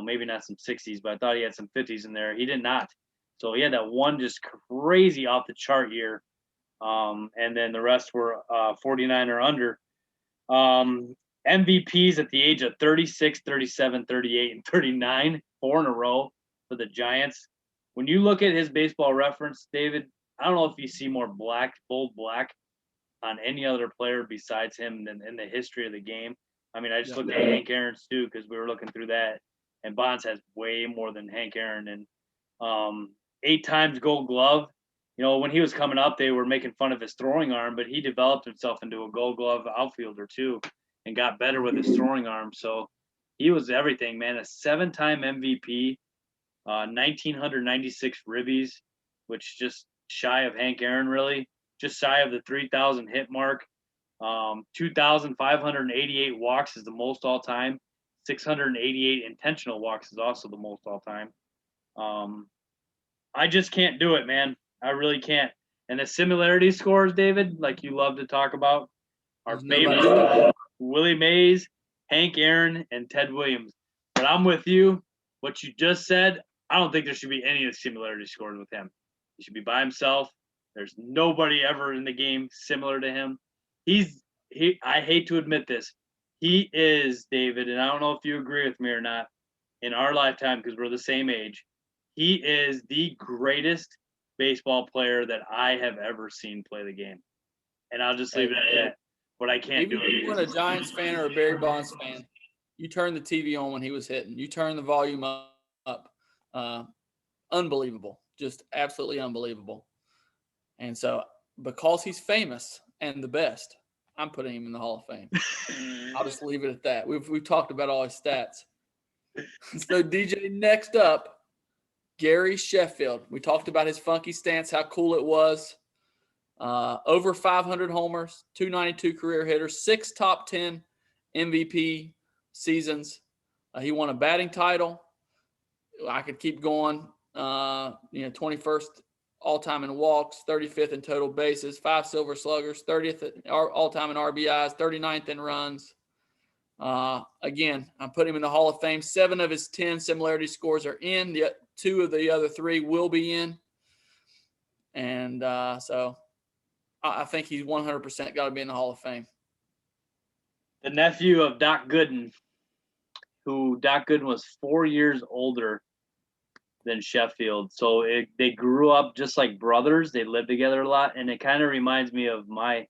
Speaker 2: maybe not some 60s, but I thought he had some 50s in there. He did not. So he had that one just crazy off the chart year. And then the rest were 49 or under. MVPs at the age of 36, 37, 38, and 39, 4 in a row for the Giants. When you look at his baseball reference, David, I don't know if you see more bold black on any other player besides him than in the history of the game. I mean, I just looked at Hank Aaron's too, because we were looking through that, and Bonds has way more than Hank Aaron. And 8 times Gold Glove. When he was coming up, they were making fun of his throwing arm, but he developed himself into a Gold Glove outfielder too, and got better with his throwing arm. So he was everything, man. A 7-time MVP, 1,996 ribbies, which just shy of Hank Aaron, really. Just shy of the 3,000 hit mark. 2,588 walks is the most all time. 688 intentional walks is also the most all time. I just can't do it, man. I really can't. And the similarity scores, David, like you love to talk about, our favorites: Willie Mays, Hank Aaron, and Ted Williams. But I'm with you. What you just said, I don't think there should be any of the similarity scores with him. He should be by himself. There's nobody ever in the game similar to him. I hate to admit this. He is, David, and I don't know if you agree with me or not, in our lifetime, because we're the same age, he is the greatest baseball player that I have ever seen play the game. And I'll just leave it at that. But I can't do it.
Speaker 1: Even if you weren't a Giants fan or a Barry Bonds fan, you turned the TV on when he was hitting. You turned the volume up. Unbelievable. Just absolutely unbelievable. And so because he's famous and the best, I'm putting him in the Hall of Fame. I'll just leave it at that. We've talked about all his stats. So, DJ, next up, Gary Sheffield. We talked about his funky stance, how cool it was. Over 500 homers, 292 career hitters, 6 top 10 MVP seasons. He won a batting title. I could keep going. 21st all-time in walks, 35th in total bases, 5 silver sluggers, 30th all-time in RBIs, 39th in runs. Again, I'm putting him in the Hall of Fame. 7 of his 10 similarity scores are in. The 2 of the other 3 will be in. And so I think he's 100% got to be in the Hall of Fame.
Speaker 2: The nephew of Doc Gooden, who Doc Gooden was 4 years older than Sheffield. So they grew up just like brothers. They lived together a lot. And it kind of reminds me of my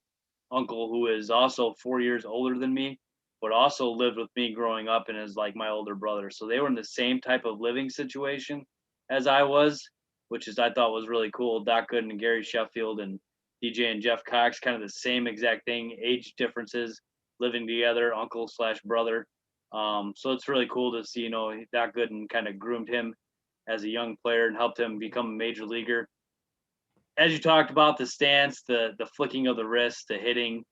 Speaker 2: uncle, who is also 4 years older than me, but also lived with me growing up and is like my older brother. So they were in the same type of living situation as I was, which I thought was really cool. Doc Gooden and Gary Sheffield and DJ and Jeff Cox, kind of the same exact thing, age differences, living together, uncle/brother. So it's really cool to see, Doc Gooden kind of groomed him as a young player and helped him become a major leaguer. As you talked about, the stance, the flicking of the wrist, the hitting.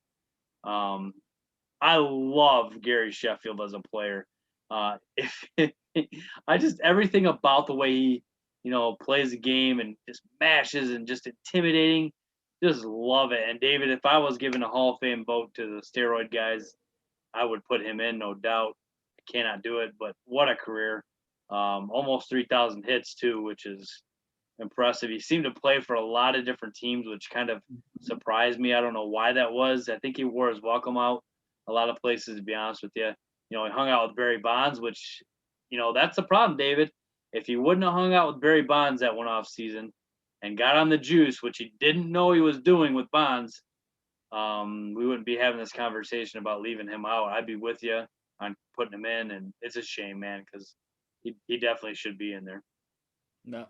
Speaker 2: I love Gary Sheffield as a player. Everything about the way he, plays the game and just mashes and just intimidating, just love it. And David, if I was given a Hall of Fame vote to the steroid guys, I would put him in, no doubt. I cannot do it, but what a career. Almost 3,000 hits too, which is impressive. He seemed to play for a lot of different teams, which kind of surprised me. I don't know why that was. I think he wore his welcome out a lot of places, to be honest with you. He hung out with Barry Bonds, which, that's the problem, David. If he wouldn't have hung out with Barry Bonds that one off season and got on the juice, which he didn't know he was doing with Bonds, we wouldn't be having this conversation about leaving him out. I'd be with you on putting him in, and it's a shame, man, because he definitely should be in there.
Speaker 1: No.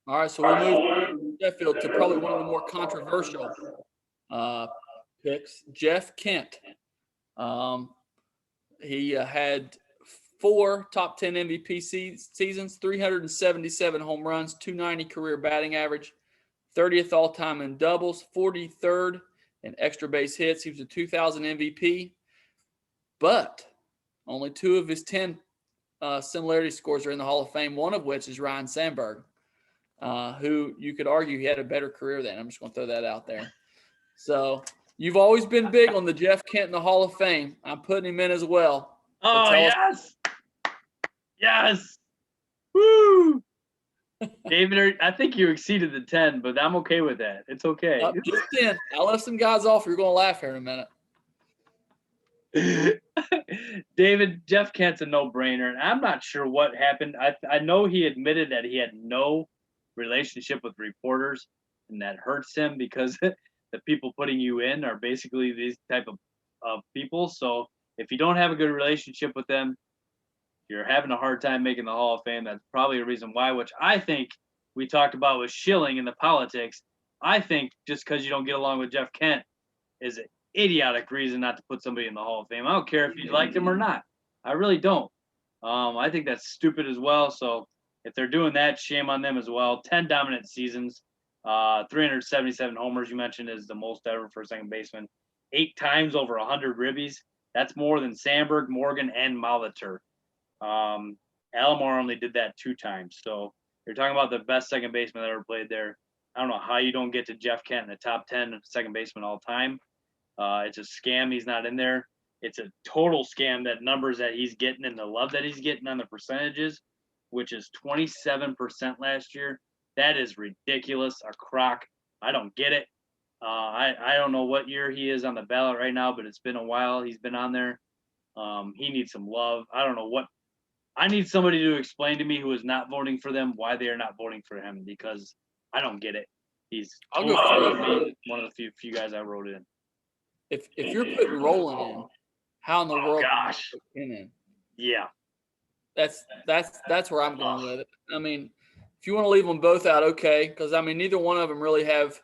Speaker 1: All right, so we'll move from Sheffield to probably one of the more controversial picks, Jeff Kent. He had 4 top 10 MVP seasons, 377 home runs, 290 career batting average, 30th all-time in doubles, 43rd in extra base hits. He was a 2000 MVP, but only 2 of his 10 similarity scores are in the Hall of Fame, one of which is Ryan Sandberg, who you could argue he had a better career than. I'm just going to throw that out there. So You've always been big on the Jeff Kent in the Hall of Fame. I'm putting him in as well. So
Speaker 2: Oh,
Speaker 1: tell us.
Speaker 2: yes. Yes. Woo. David, I think you exceeded the 10, but I'm okay with that. It's okay.
Speaker 1: Just 10. I left some guys off. You're going to laugh here in a minute.
Speaker 2: David, Jeff Kent's a no-brainer, and I'm not sure what happened. I know he admitted that he had no relationship with reporters, and that hurts him because the people putting you in are basically these type of people. So if you don't have a good relationship with them, you're having a hard time making the Hall of Fame. That's probably a reason why, which I think we talked about with Schilling in the politics. I think just because you don't get along with Jeff Kent is an idiotic reason not to put somebody in the Hall of Fame. I don't care if you liked him or not. I really don't. I think that's stupid as well. So if they're doing that, shame on them as well. 10 dominant seasons, 377 homers you mentioned is the most ever for a second baseman. 8 times over 100 ribbies. That's more than Sandberg, Morgan, and Molitor. Alomar only did that 2 times. So you're talking about the best second baseman that ever played there. I don't know how you don't get to Jeff Kent in the top 10 second baseman all time. It's a scam he's not in there. It's a total scam, that numbers that he's getting and the love that he's getting on the percentages, which is 27% last year. That is ridiculous. A crock. I don't get it. I don't know what year he is on the ballot right now, but it's been a while he's been on there. He needs some love. I don't know what. I need somebody to explain to me who is not voting for them why they are not voting for him, because I don't get it. He's
Speaker 1: I'll go for
Speaker 2: one of the few guys I wrote in.
Speaker 1: If you're putting Roland in, how in the world
Speaker 2: gosh.
Speaker 1: can you put Kent in?
Speaker 2: Yeah.
Speaker 1: That's where I'm going with it. I mean, if you want to leave them both out, okay, because I mean neither one of them really have,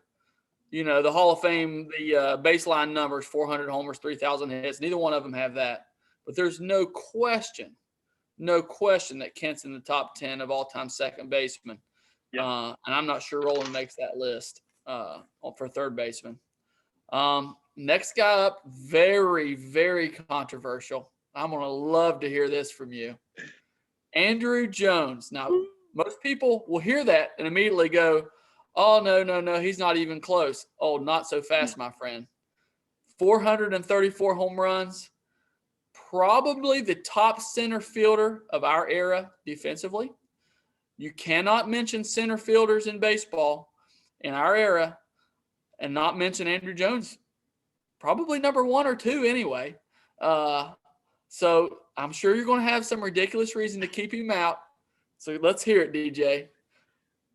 Speaker 1: the Hall of Fame, the baseline numbers, 400 homers, 3,000 hits. Neither one of them have that. But there's no question that Kent's in the top 10 of all-time second baseman.
Speaker 2: Yep.
Speaker 1: And I'm not sure Roland makes that list for third baseman. Next guy up, very, very controversial. I'm going to love to hear this from you. Andrew Jones. Now, most people will hear that and immediately go, oh, no, he's not even close. Oh, not so fast, my friend. 434 home runs. Probably the top center fielder of our era defensively. You cannot mention center fielders in baseball in our era and not mention Andrew Jones. Probably number 1 or 2 anyway. So I'm sure you're going to have some ridiculous reason to keep him out. So let's hear it, DJ.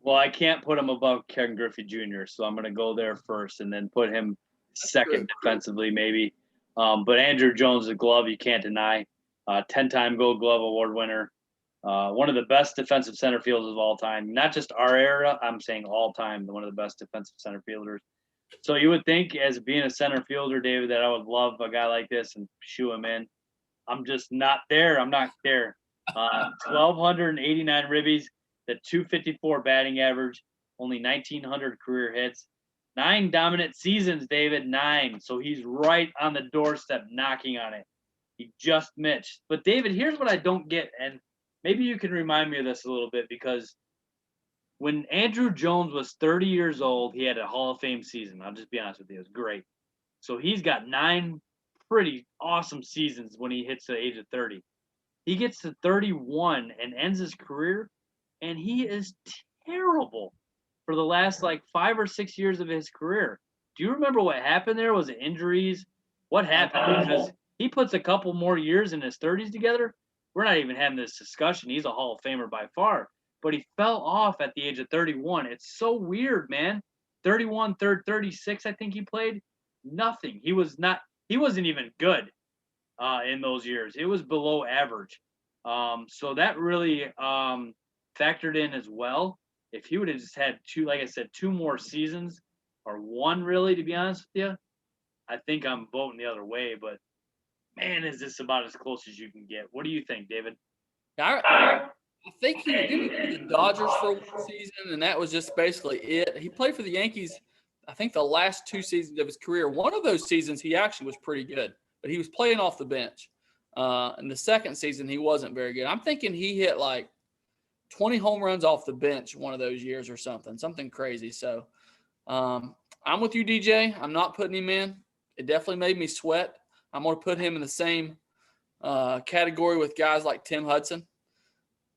Speaker 2: Well, I can't put him above Ken Griffey Jr., so I'm going to go there first and then put him second defensively maybe. But Andrew Jones, the glove, you can't deny. 10-time Gold Glove Award winner. One of the best defensive center fielders of all time. Not just our era, I'm saying all time, one of the best defensive center fielders. So you would think, as being a center fielder, David, that I would love a guy like this and shoo him in. I'm just not there. I'm not there. 1,289 ribbies, the 254 batting average, only 1,900 career hits. 9 dominant seasons, David, 9. So he's right on the doorstep knocking on it. He just missed. But, David, here's what I don't get, and maybe you can remind me of this a little bit, because when Andrew Jones was 30 years old, he had a Hall of Fame season. I'll just be honest with you. It was great. So he's got 9 pretty awesome seasons when he hits the age of 30. He gets to 31 and ends his career, and he is terrible for the last 5 or 6 years of his career. Do you remember what happened there? Was it injuries? What happened? Because he puts a couple more years in his 30s together. We're not even having this discussion. He's a Hall of Famer by far. But he fell off at the age of 31. It's so weird, man. 31, 36, I think he played. Nothing. He wasn't even good in those years. It was below average. So that really factored in as well. If he would have just had 2 more seasons, or 1 really, to be honest with you, I think I'm voting the other way. But man, is this about as close as you can get? What do you think, David?
Speaker 1: I think he did the Dodgers for 1 season, and that was just basically it. He played for the Yankees, I think, the last 2 seasons of his career. One of those seasons, he actually was pretty good, but he was playing off the bench. And the second season, he wasn't very good. I'm thinking he hit 20 home runs off the bench one of those years or something crazy. So I'm with you, DJ. I'm not putting him in. It definitely made me sweat. I'm going to put him in the same category with guys like Tim Hudson.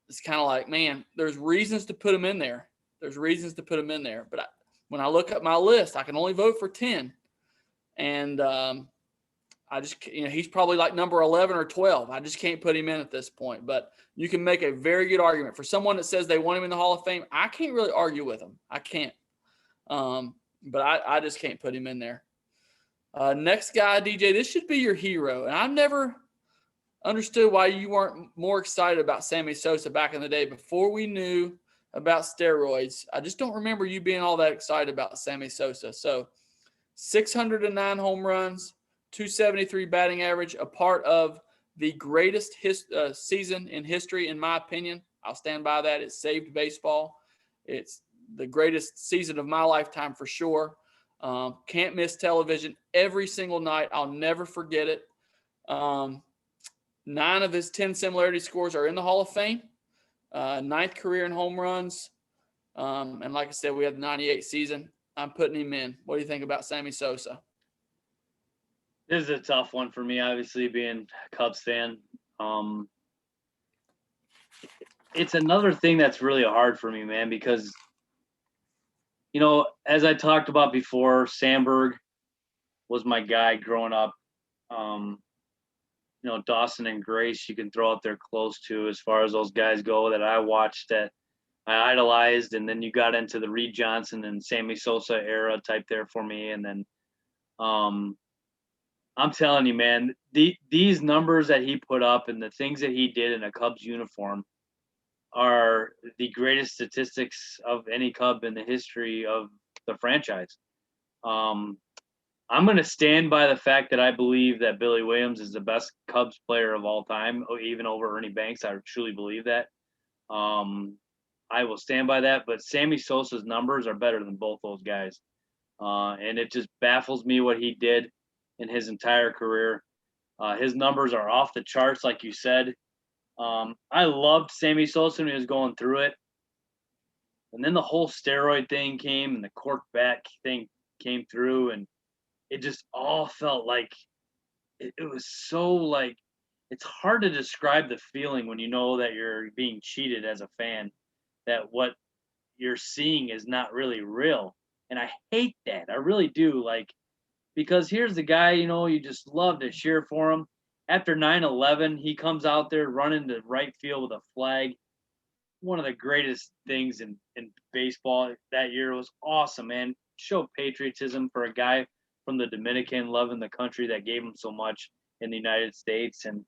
Speaker 1: It's kind of like, man, there's reasons to put him in there. But when I look at my list, I can only vote for 10. And I just, he's probably like number 11 or 12. I just can't put him in at this point. But you can make a very good argument for someone that says they want him in the Hall of Fame. I can't really argue with him. I can't. But I just can't put him in there. Next guy, DJ, this should be your hero. And I've never understood why you weren't more excited about Sammy Sosa back in the day before we knew about steroids. I just don't remember you being all that excited about Sammy Sosa. So 609 home runs, 273 batting average, a part of the greatest season in history, in my opinion. I'll stand by that. It saved baseball. It's the greatest season of my lifetime for sure. Can't miss television every single night. I'll never forget it. 9 of his 10 similarity scores are in the Hall of Fame. 9th career in home runs. And like I said, we had the 98 season. I'm putting him in. What do you think about Sammy Sosa?
Speaker 2: This is a tough one for me, obviously, being a Cubs fan. It's another thing that's really hard for me, man, because, as I talked about before, Sandberg was my guy growing up. Dawson and Grace, you can throw out there close to as far as those guys go that I watched, that I idolized. And then you got into the Reed Johnson and Sammy Sosa era type there for me. And then I'm telling you, man, these numbers that he put up and the things that he did in a Cubs uniform are the greatest statistics of any Cub in the history of the franchise. I'm going to stand by the fact that I believe that Billy Williams is the best Cubs player of all time, even over Ernie Banks. I truly believe that. I will stand by that. But Sammy Sosa's numbers are better than both those guys. And it just baffles me what he did in his entire career. His numbers are off the charts, like you said. I loved Sammy Sosa when he was going through it. And then the whole steroid thing came and the cork back thing came through, and it just all felt like it was so like, it's hard to describe the feeling when you know that you're being cheated as a fan, that what you're seeing is not really real. And I hate that. I really do. Like, because here's the guy, you just love to cheer for him. After 9/11, he comes out there running to right field with a flag. One of the greatest things in baseball that year. Was awesome, man. Show patriotism for a guy from the Dominican, loving the country that gave him so much in the United States. And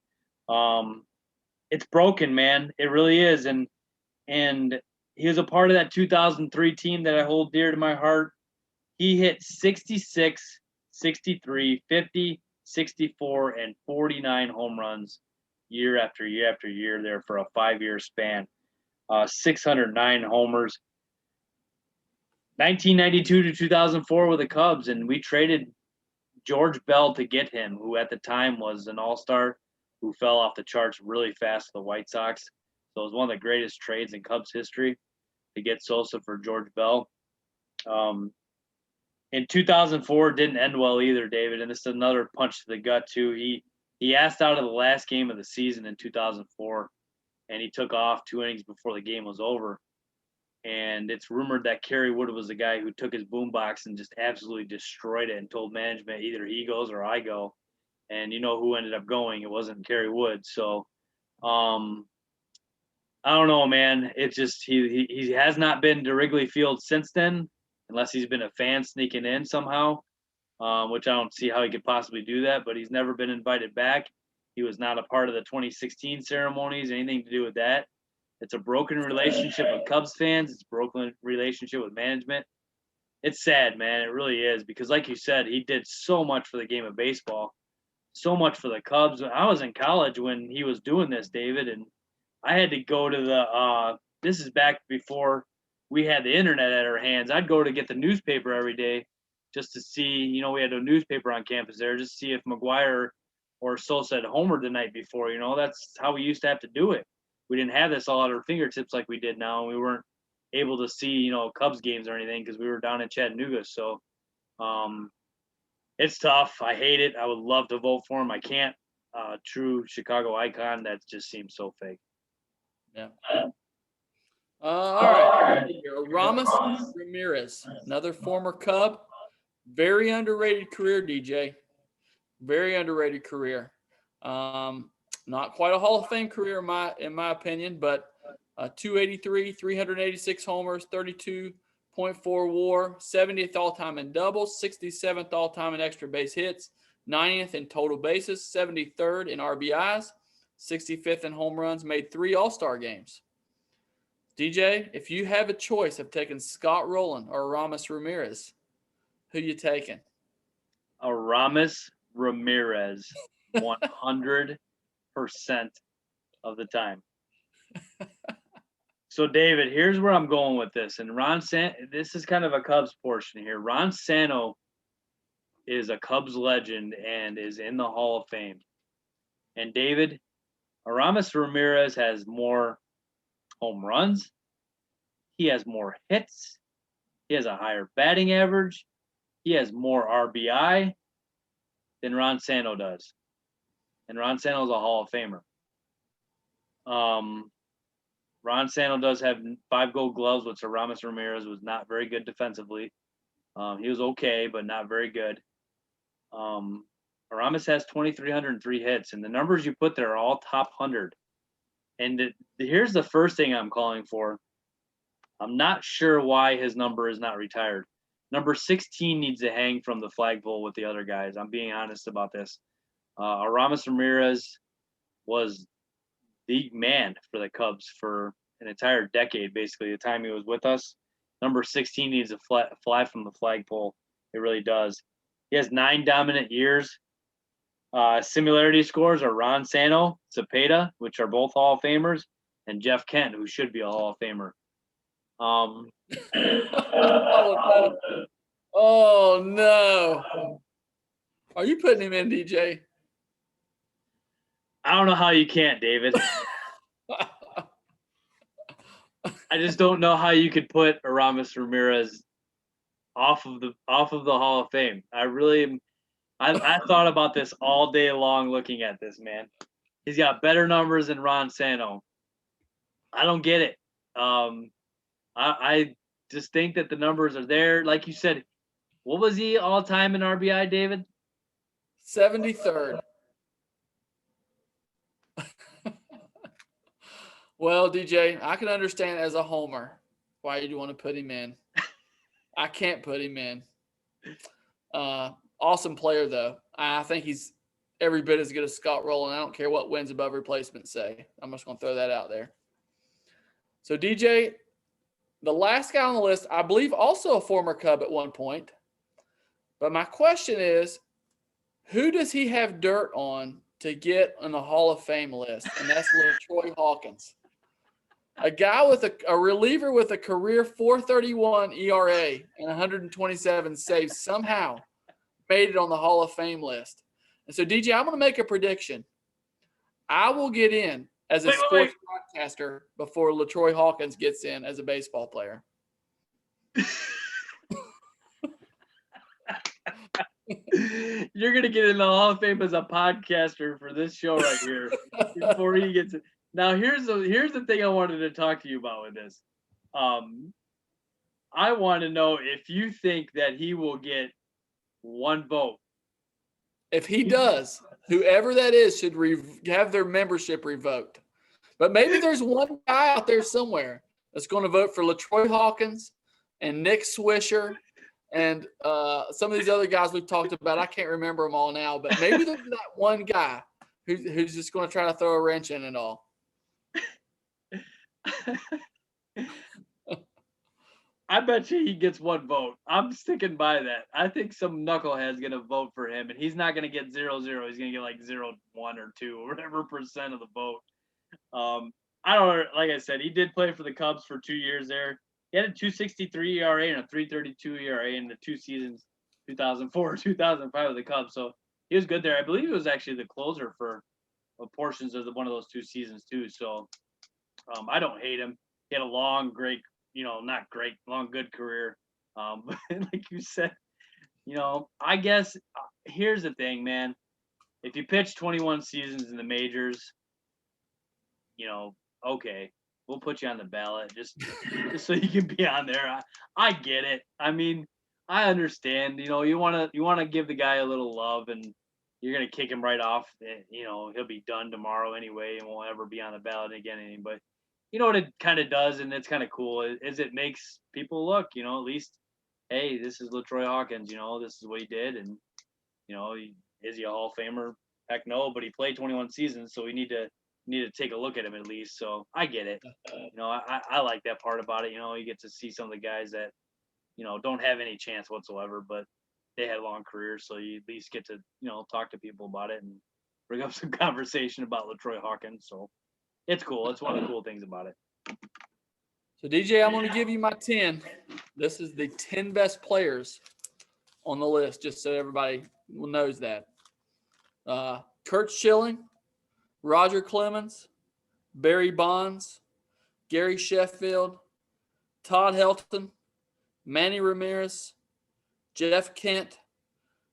Speaker 2: it's broken, man. It really is. And he was a part of that 2003 team that I hold dear to my heart. He hit 66, 63, 50, 64, and 49 home runs year after year after year there for a 5-year span. 609 homers. 1992 to 2004 with the Cubs, and we traded George Bell to get him, who at the time was an all-star who fell off the charts really fast to the White Sox. So it was one of the greatest trades in Cubs history to get Sosa for George Bell. In 2004, it didn't end well either, David, and this is another punch to the gut too. He asked out of the last game of the season in 2004, and he took off 2 innings before the game was over. And it's rumored that Kerry Wood was the guy who took his boombox and just absolutely destroyed it and told management either he goes or I go. And you know who ended up going? It wasn't Kerry Wood. So I don't know, man. It's just he has not been to Wrigley Field since then, unless he's been a fan sneaking in somehow, which I don't see how he could possibly do that. But he's never been invited back. He was not a part of the 2016 ceremonies, anything to do with that. It's a broken relationship with Cubs fans. It's a broken relationship with management. It's sad, man. It really is, because like you said, he did so much for the game of baseball, so much for the Cubs. I was in college when he was doing this, David, and I had to go to the this is back before we had the internet at our hands. I'd go to get the newspaper every day just to see, we had a newspaper on campus there, just to see if McGuire or Sosa had homered the night before. That's how we used to have to do it. We didn't have this all at our fingertips like we did now, and we weren't able to see, Cubs games or anything because we were down in Chattanooga. So It's tough. I hate it. I would love to vote for him. I can't. True Chicago icon. That just seems so fake.
Speaker 1: Yeah. All right. Aramis Ramirez, another former Cub. Very underrated career, DJ. Very underrated career. Not quite a Hall of Fame career in my opinion, but 283, 386 homers, 32.4 WAR, 70th all time in doubles, 67th all time in extra base hits, 90th in total bases, 73rd in RBIs, 65th in home runs. Made 3 All-Star games. DJ, if you have a choice of taking Scott Rowland or Aramis Ramirez, who you taking?
Speaker 2: Aramis Ramirez, 100% of the time. So, David, here's where I'm going with this. And this is kind of a Cubs portion here. Ron Santo is a Cubs legend and is in the Hall of Fame. And David, Aramis Ramirez has more home runs. He has more hits. He has a higher batting average. He has more RBI than Ron Santo does. And Ron Santo is a Hall of Famer. Ron Santo does have 5 Gold Gloves, which Aramis Ramirez was not very good defensively. He was okay, but not very good. Aramis has 2,303 hits, and the numbers you put there are all top 100. And here's the first thing I'm calling for. I'm not sure why his number is not retired. Number 16 needs to hang from the flagpole with the other guys. I'm being honest about this. Aramis Ramirez was the man for the Cubs for an entire decade, basically, the time he was with us. Number 16 needs to fly from the flagpole. It really does. He has 9 dominant years. Similarity scores are Ron Santo, Cepeda, which are both Hall of Famers, and Jeff Kent, who should be a Hall of Famer.
Speaker 1: Oh, no. Are you putting him in, DJ?
Speaker 2: I don't know how you can't, David. I just don't know how you could put Aramis Ramirez off of the Hall of Fame. I thought about this all day long looking at this, man. He's got better numbers than Ron Santo. I don't get it. I just think that the numbers are there. Like you said, what was he all time in RBI, David?
Speaker 1: 73rd. Well, DJ, I can understand as a homer why you'd want to put him in. I can't put him in. Awesome player, though. I think he's every bit as good as Scott Rowland. I don't care what wins above replacement say. I'm just going to throw that out there. So, DJ, the last guy on the list, I believe also a former Cub at one point. But my question is, who does he have dirt on to get on the Hall of Fame list? And that's LaTroy Hawkins. A guy with a reliever with a career 4.31 ERA and 127 saves somehow made it on the Hall of Fame list. And so, DJ, I'm going to make a prediction. I will get in as a sports broadcaster before LaTroy Hawkins gets in as a baseball player.
Speaker 2: You're going to get in the Hall of Fame as a podcaster for this show right here before he gets it. Now, here's the thing I wanted to talk to you about with this. I want to know if you think that he will get one vote.
Speaker 1: If he does, whoever that is should have their membership revoked. But maybe there's one guy out there somewhere that's going to vote for LaTroy Hawkins and Nick Swisher and some of these other guys we've talked about. I can't remember them all now, but maybe there's that one guy who's just going to try to throw a wrench in it all.
Speaker 2: I bet you he gets one vote. I'm sticking by that. I think some knucklehead's going to vote for him, and he's not going to get 0-0. He's going to get like 0-1 or 2 or whatever percent of the vote. I don't know. Like I said, he did play for the Cubs for 2 years there. He had a 2.63 ERA and a 3.32 ERA in the 2 seasons, 2004, 2005 of the Cubs. So he was good there. I believe he was actually the closer for portions of one of those 2 seasons too. So I don't hate him. He had a long, great, not great, long, good career. But like you said, I guess here's the thing, man. If you pitch 21 seasons in the majors, you know, okay, we'll put you on the ballot just so you can be on there. I get it. I mean, I understand. You wanna give the guy a little love, and you're gonna kick him right off. He'll be done tomorrow anyway, and won't ever be on the ballot again. But you know what it kind of does, and it's kind of cool, is it makes people look. At least, hey, this is LaTroy Hawkins. This is what he did, and is he a Hall of Famer? Heck no, but he played 21 seasons, so we need to take a look at him at least. So I get it. I like that part about it. You get to see some of the guys that don't have any chance whatsoever, but they had long careers, so you at least get to talk to people about it and bring up some conversation about LaTroy Hawkins. So it's cool. It's one of the cool things about it.
Speaker 1: So DJ, I'm going to give you my 10. This is the 10 best players on the list, just so everybody knows that. Kurt Schilling, Roger Clemens, Barry Bonds, Gary Sheffield, Todd Helton, Manny Ramirez, Jeff Kent,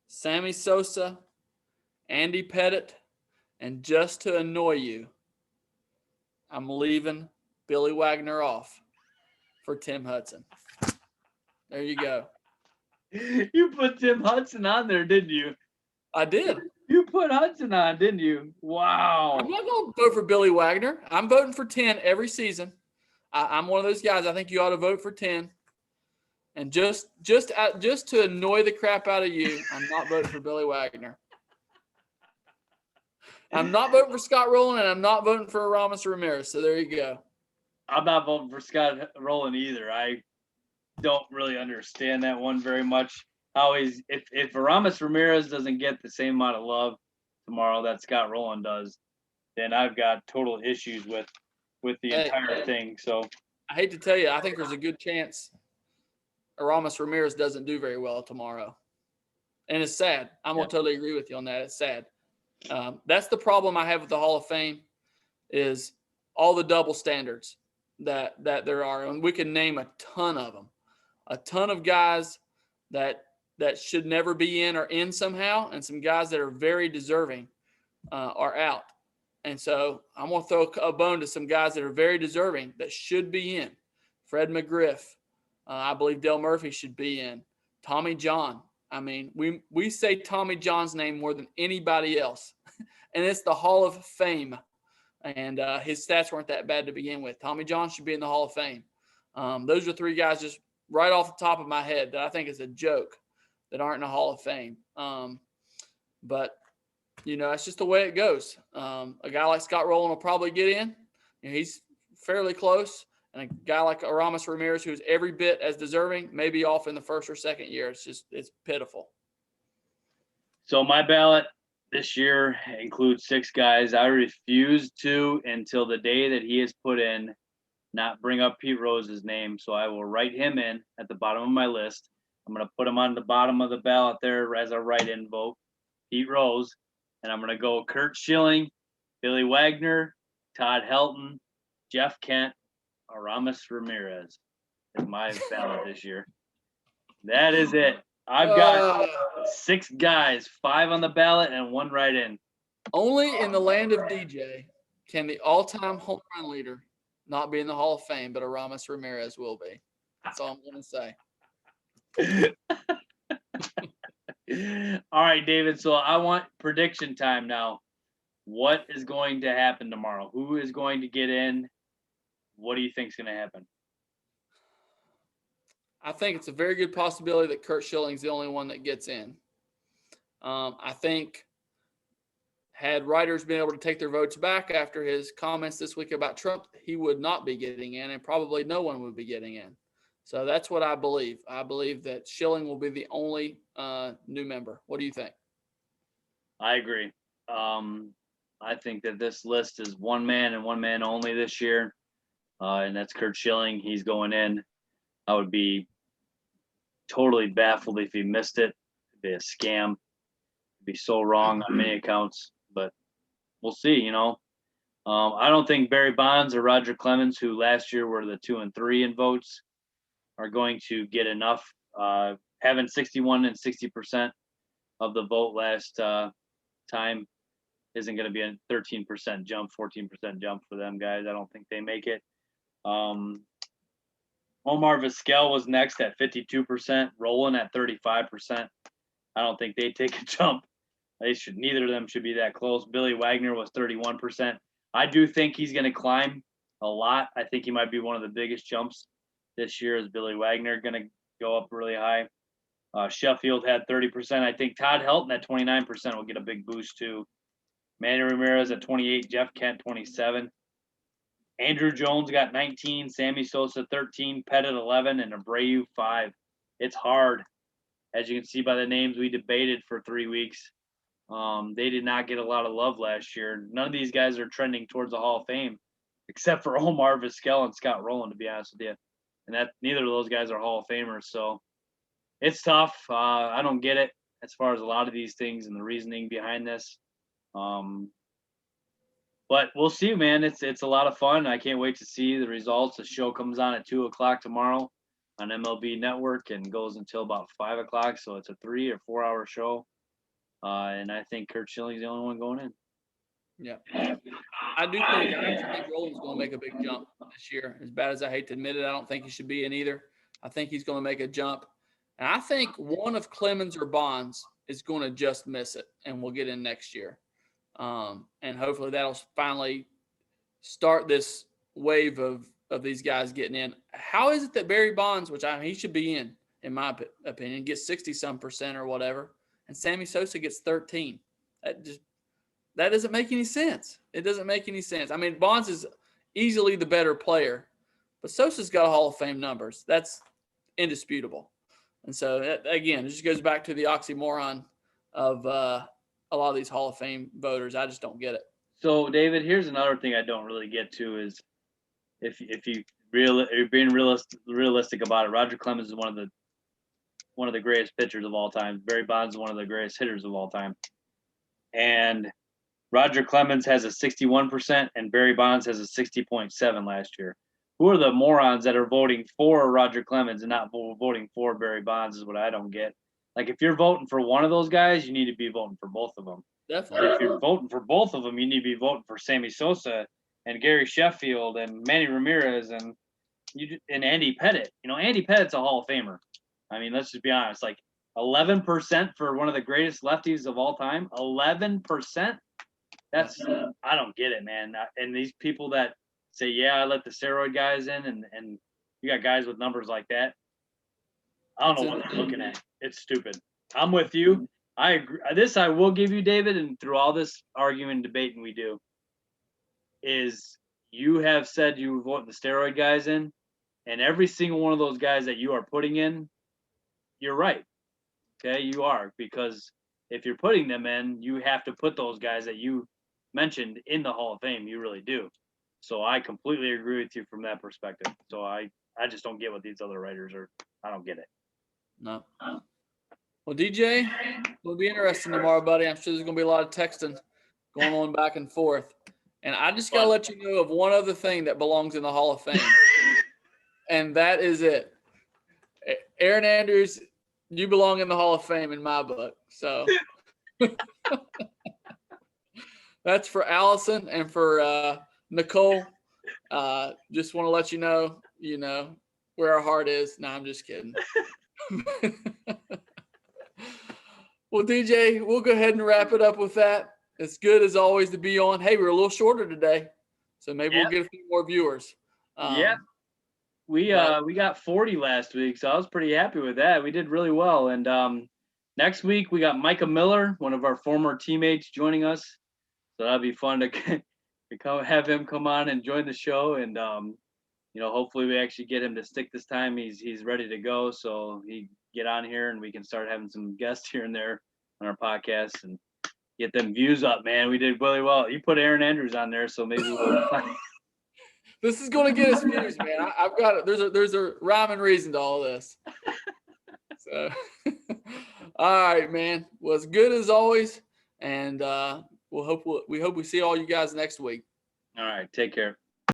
Speaker 1: Sammy Sosa, Andy Pettit, and just to annoy you, I'm leaving Billy Wagner off for Tim Hudson. There you go.
Speaker 2: You put Tim Hudson on there, didn't you?
Speaker 1: I did.
Speaker 2: You put Hudson on, didn't you? Wow.
Speaker 1: I'm not going to vote for Billy Wagner. I'm voting for 10 every season. I'm one of those guys. I think you ought to vote for 10. And just to annoy the crap out of you, I'm not voting for Billy Wagner. I'm not voting for Scott Rowland, and I'm not voting for Aramis Ramirez. So there you go.
Speaker 2: I'm not voting for Scott Rowland either. I don't really understand that one very much. If Aramis Ramirez doesn't get the same amount of love tomorrow that Scott Rowland does, then I've got total issues with the entire thing. So
Speaker 1: I hate to tell you, I think there's a good chance Aramis Ramirez doesn't do very well tomorrow. And it's sad. I'm going to totally agree with you on that. It's sad. That's the problem I have with the Hall of Fame is all the double standards that there are. And we can name a ton of them. A ton of guys that should never be in are in somehow, and some guys that are very deserving are out. And so I'm going to throw a bone to some guys that are very deserving that should be in. Fred McGriff. I believe Dale Murphy should be in. Tommy John. I mean, we say Tommy John's name more than anybody else. And it's the Hall of Fame. And his stats weren't that bad to begin with. Tommy John should be in the Hall of Fame. Those are three guys just right off the top of my head that I think is a joke that aren't in the Hall of Fame. But, it's just the way it goes. A guy like Scott Rowland will probably get in. He's fairly close. And a guy like Aramis Ramirez, who's every bit as deserving, may be off in the first or second year. It's pitiful.
Speaker 2: So my ballot this year includes 6 guys. I refuse to, until the day that he is put in, not bring up Pete Rose's name. So I will write him in at the bottom of my list. I'm going to put him on the bottom of the ballot there as a write-in vote, Pete Rose. And I'm going to go Kurt Schilling, Billy Wagner, Todd Helton, Jeff Kent, Aramis Ramirez is my ballot this year. That is it. I've got 6 guys, 5 on the ballot and 1 write-in.
Speaker 1: Only in the land of DJ can the all-time home run leader not be in the Hall of Fame, but Aramis Ramirez will be. That's all I'm going to
Speaker 2: say. All right, David. So I want prediction time now. What is going to happen tomorrow? Who is going to get in? What do you think is going to happen?
Speaker 1: I think it's a very good possibility that Kurt Schilling's the only one that gets in. I think had writers been able to take their votes back after his comments this week about Trump, he would not be getting in, and probably no one would be getting in. So that's what I believe. I believe that Schilling will be the only new member. What do you think?
Speaker 2: I agree. I think that this list is one man and one man only this year. And that's Kurt Schilling. He's going in. I would be totally baffled if he missed it. It'd be a scam. It'd be so wrong on many accounts, but we'll see, I don't think Barry Bonds or Roger Clemens, who last year were the 2 and 3 in votes, are going to get enough having 61 and 60% of the vote last time isn't going to be a 13% jump, 14% jump for them guys. I don't think they make it. Omar Vizquel was next at 52%, Roland at 35%. I don't think they take a jump. Neither of them should be that close. Billy Wagner was 31%. I do think he's going to climb a lot. I think he might be one of the biggest jumps this year. Is Billy Wagner going to go up really high? Sheffield had 30%. I think Todd Helton at 29% will get a big boost too. Manny Ramirez at 28, Jeff Kent 27. Andrew Jones got 19, Sammy Sosa 13, Pettit 11, and Abreu 5. It's hard. As you can see by the names we debated for 3 weeks. They did not get a lot of love last year. None of these guys are trending towards the Hall of Fame, except for Omar Vizquel and Scott Rowland, to be honest with you. And that neither of those guys are Hall of Famers. So it's tough. I don't get it as far as a lot of these things and the reasoning behind this. But we'll see, man. It's a lot of fun. I can't wait to see the results. The show comes on at 2:00 tomorrow on MLB Network and goes until about 5:00. So it's a 3 or 4 hour show. And I think Kurt Schilling's the only one going in.
Speaker 1: Yeah. I actually think Roland's going to make a big jump this year. As bad as I hate to admit it, I don't think he should be in either. I think he's going to make a jump. And I think one of Clemens or Bonds is going to just miss it, and we'll get in next year. And hopefully that'll finally start this wave of these guys getting in. How is it that Barry Bonds, which he should be in my opinion, gets 60-some% or whatever, and Sammy Sosa gets 13? That doesn't make any sense. It doesn't make any sense. I mean, Bonds is easily the better player, but Sosa's got Hall of Fame numbers. That's indisputable. And so, again, it just goes back to the oxymoron of a lot of these Hall of Fame voters. I just don't get it.
Speaker 2: So, David, here's another thing I don't really get to is if you're being realistic about it, Roger Clemens is one of the greatest pitchers of all time. Barry Bonds is one of the greatest hitters of all time. And Roger Clemens has a 61% and Barry Bonds has a 60.7 last year. Who are the morons that are voting for Roger Clemens and not voting for Barry Bonds is what I don't get. Like, if you're voting for one of those guys, you need to be voting for both of them.
Speaker 1: Definitely.
Speaker 2: But if you're voting for both of them, you need to be voting for Sammy Sosa and Gary Sheffield and Manny Ramirez and Andy Pettit. You know, Andy Pettit's a Hall of Famer. I mean, let's just be honest. Like, 11% for one of the greatest lefties of all time. 11%. That's I don't get it, man. And these people that say, yeah, I let the steroid guys in, and you got guys with numbers like that. I don't know what they're looking at. It's stupid. I'm with you. I agree. This I will give you, David, and through all this arguing and debating we do, is you have said you were voting the steroid guys in, and every single one of those guys that you are putting in, you're right. Okay, you are, because if you're putting them in, you have to put those guys that you mentioned in the Hall of Fame. You really do. So I completely agree with you from that perspective. So I just don't get what these other writers are. I don't get it.
Speaker 1: No. Well, DJ, it'll be interesting tomorrow, buddy. I'm sure there's going to be a lot of texting going on back and forth. And I just got to let you know of one other thing that belongs in the Hall of Fame. And that is it. Aaron Andrews, you belong in the Hall of Fame in my book. So that's for Allison and for Nicole. Just want to let you know where our heart is. No, I'm just kidding. Well, DJ, we'll go ahead and wrap it up with that. It's good as always to be on. Hey, we're a little shorter today, so maybe we'll get a few more viewers.
Speaker 2: We got 40 last week, so I was pretty happy with that. We did really well. And next week we got Micah Miller, one of our former teammates, joining us. So that'll be fun to have him come on and join the show. And hopefully we actually get him to stick this time. He's ready to go, so he get on here and we can start having some guests here and there on our podcast and get them views up, man. We did really well. You put Aaron Andrews on there, so maybe we'll
Speaker 1: This is going to get us views, man. I've got it. There's a rhyme and reason to all this. So, all right, man. Well, it's good as always, and we hope we see all you guys next week.
Speaker 2: All right, take care.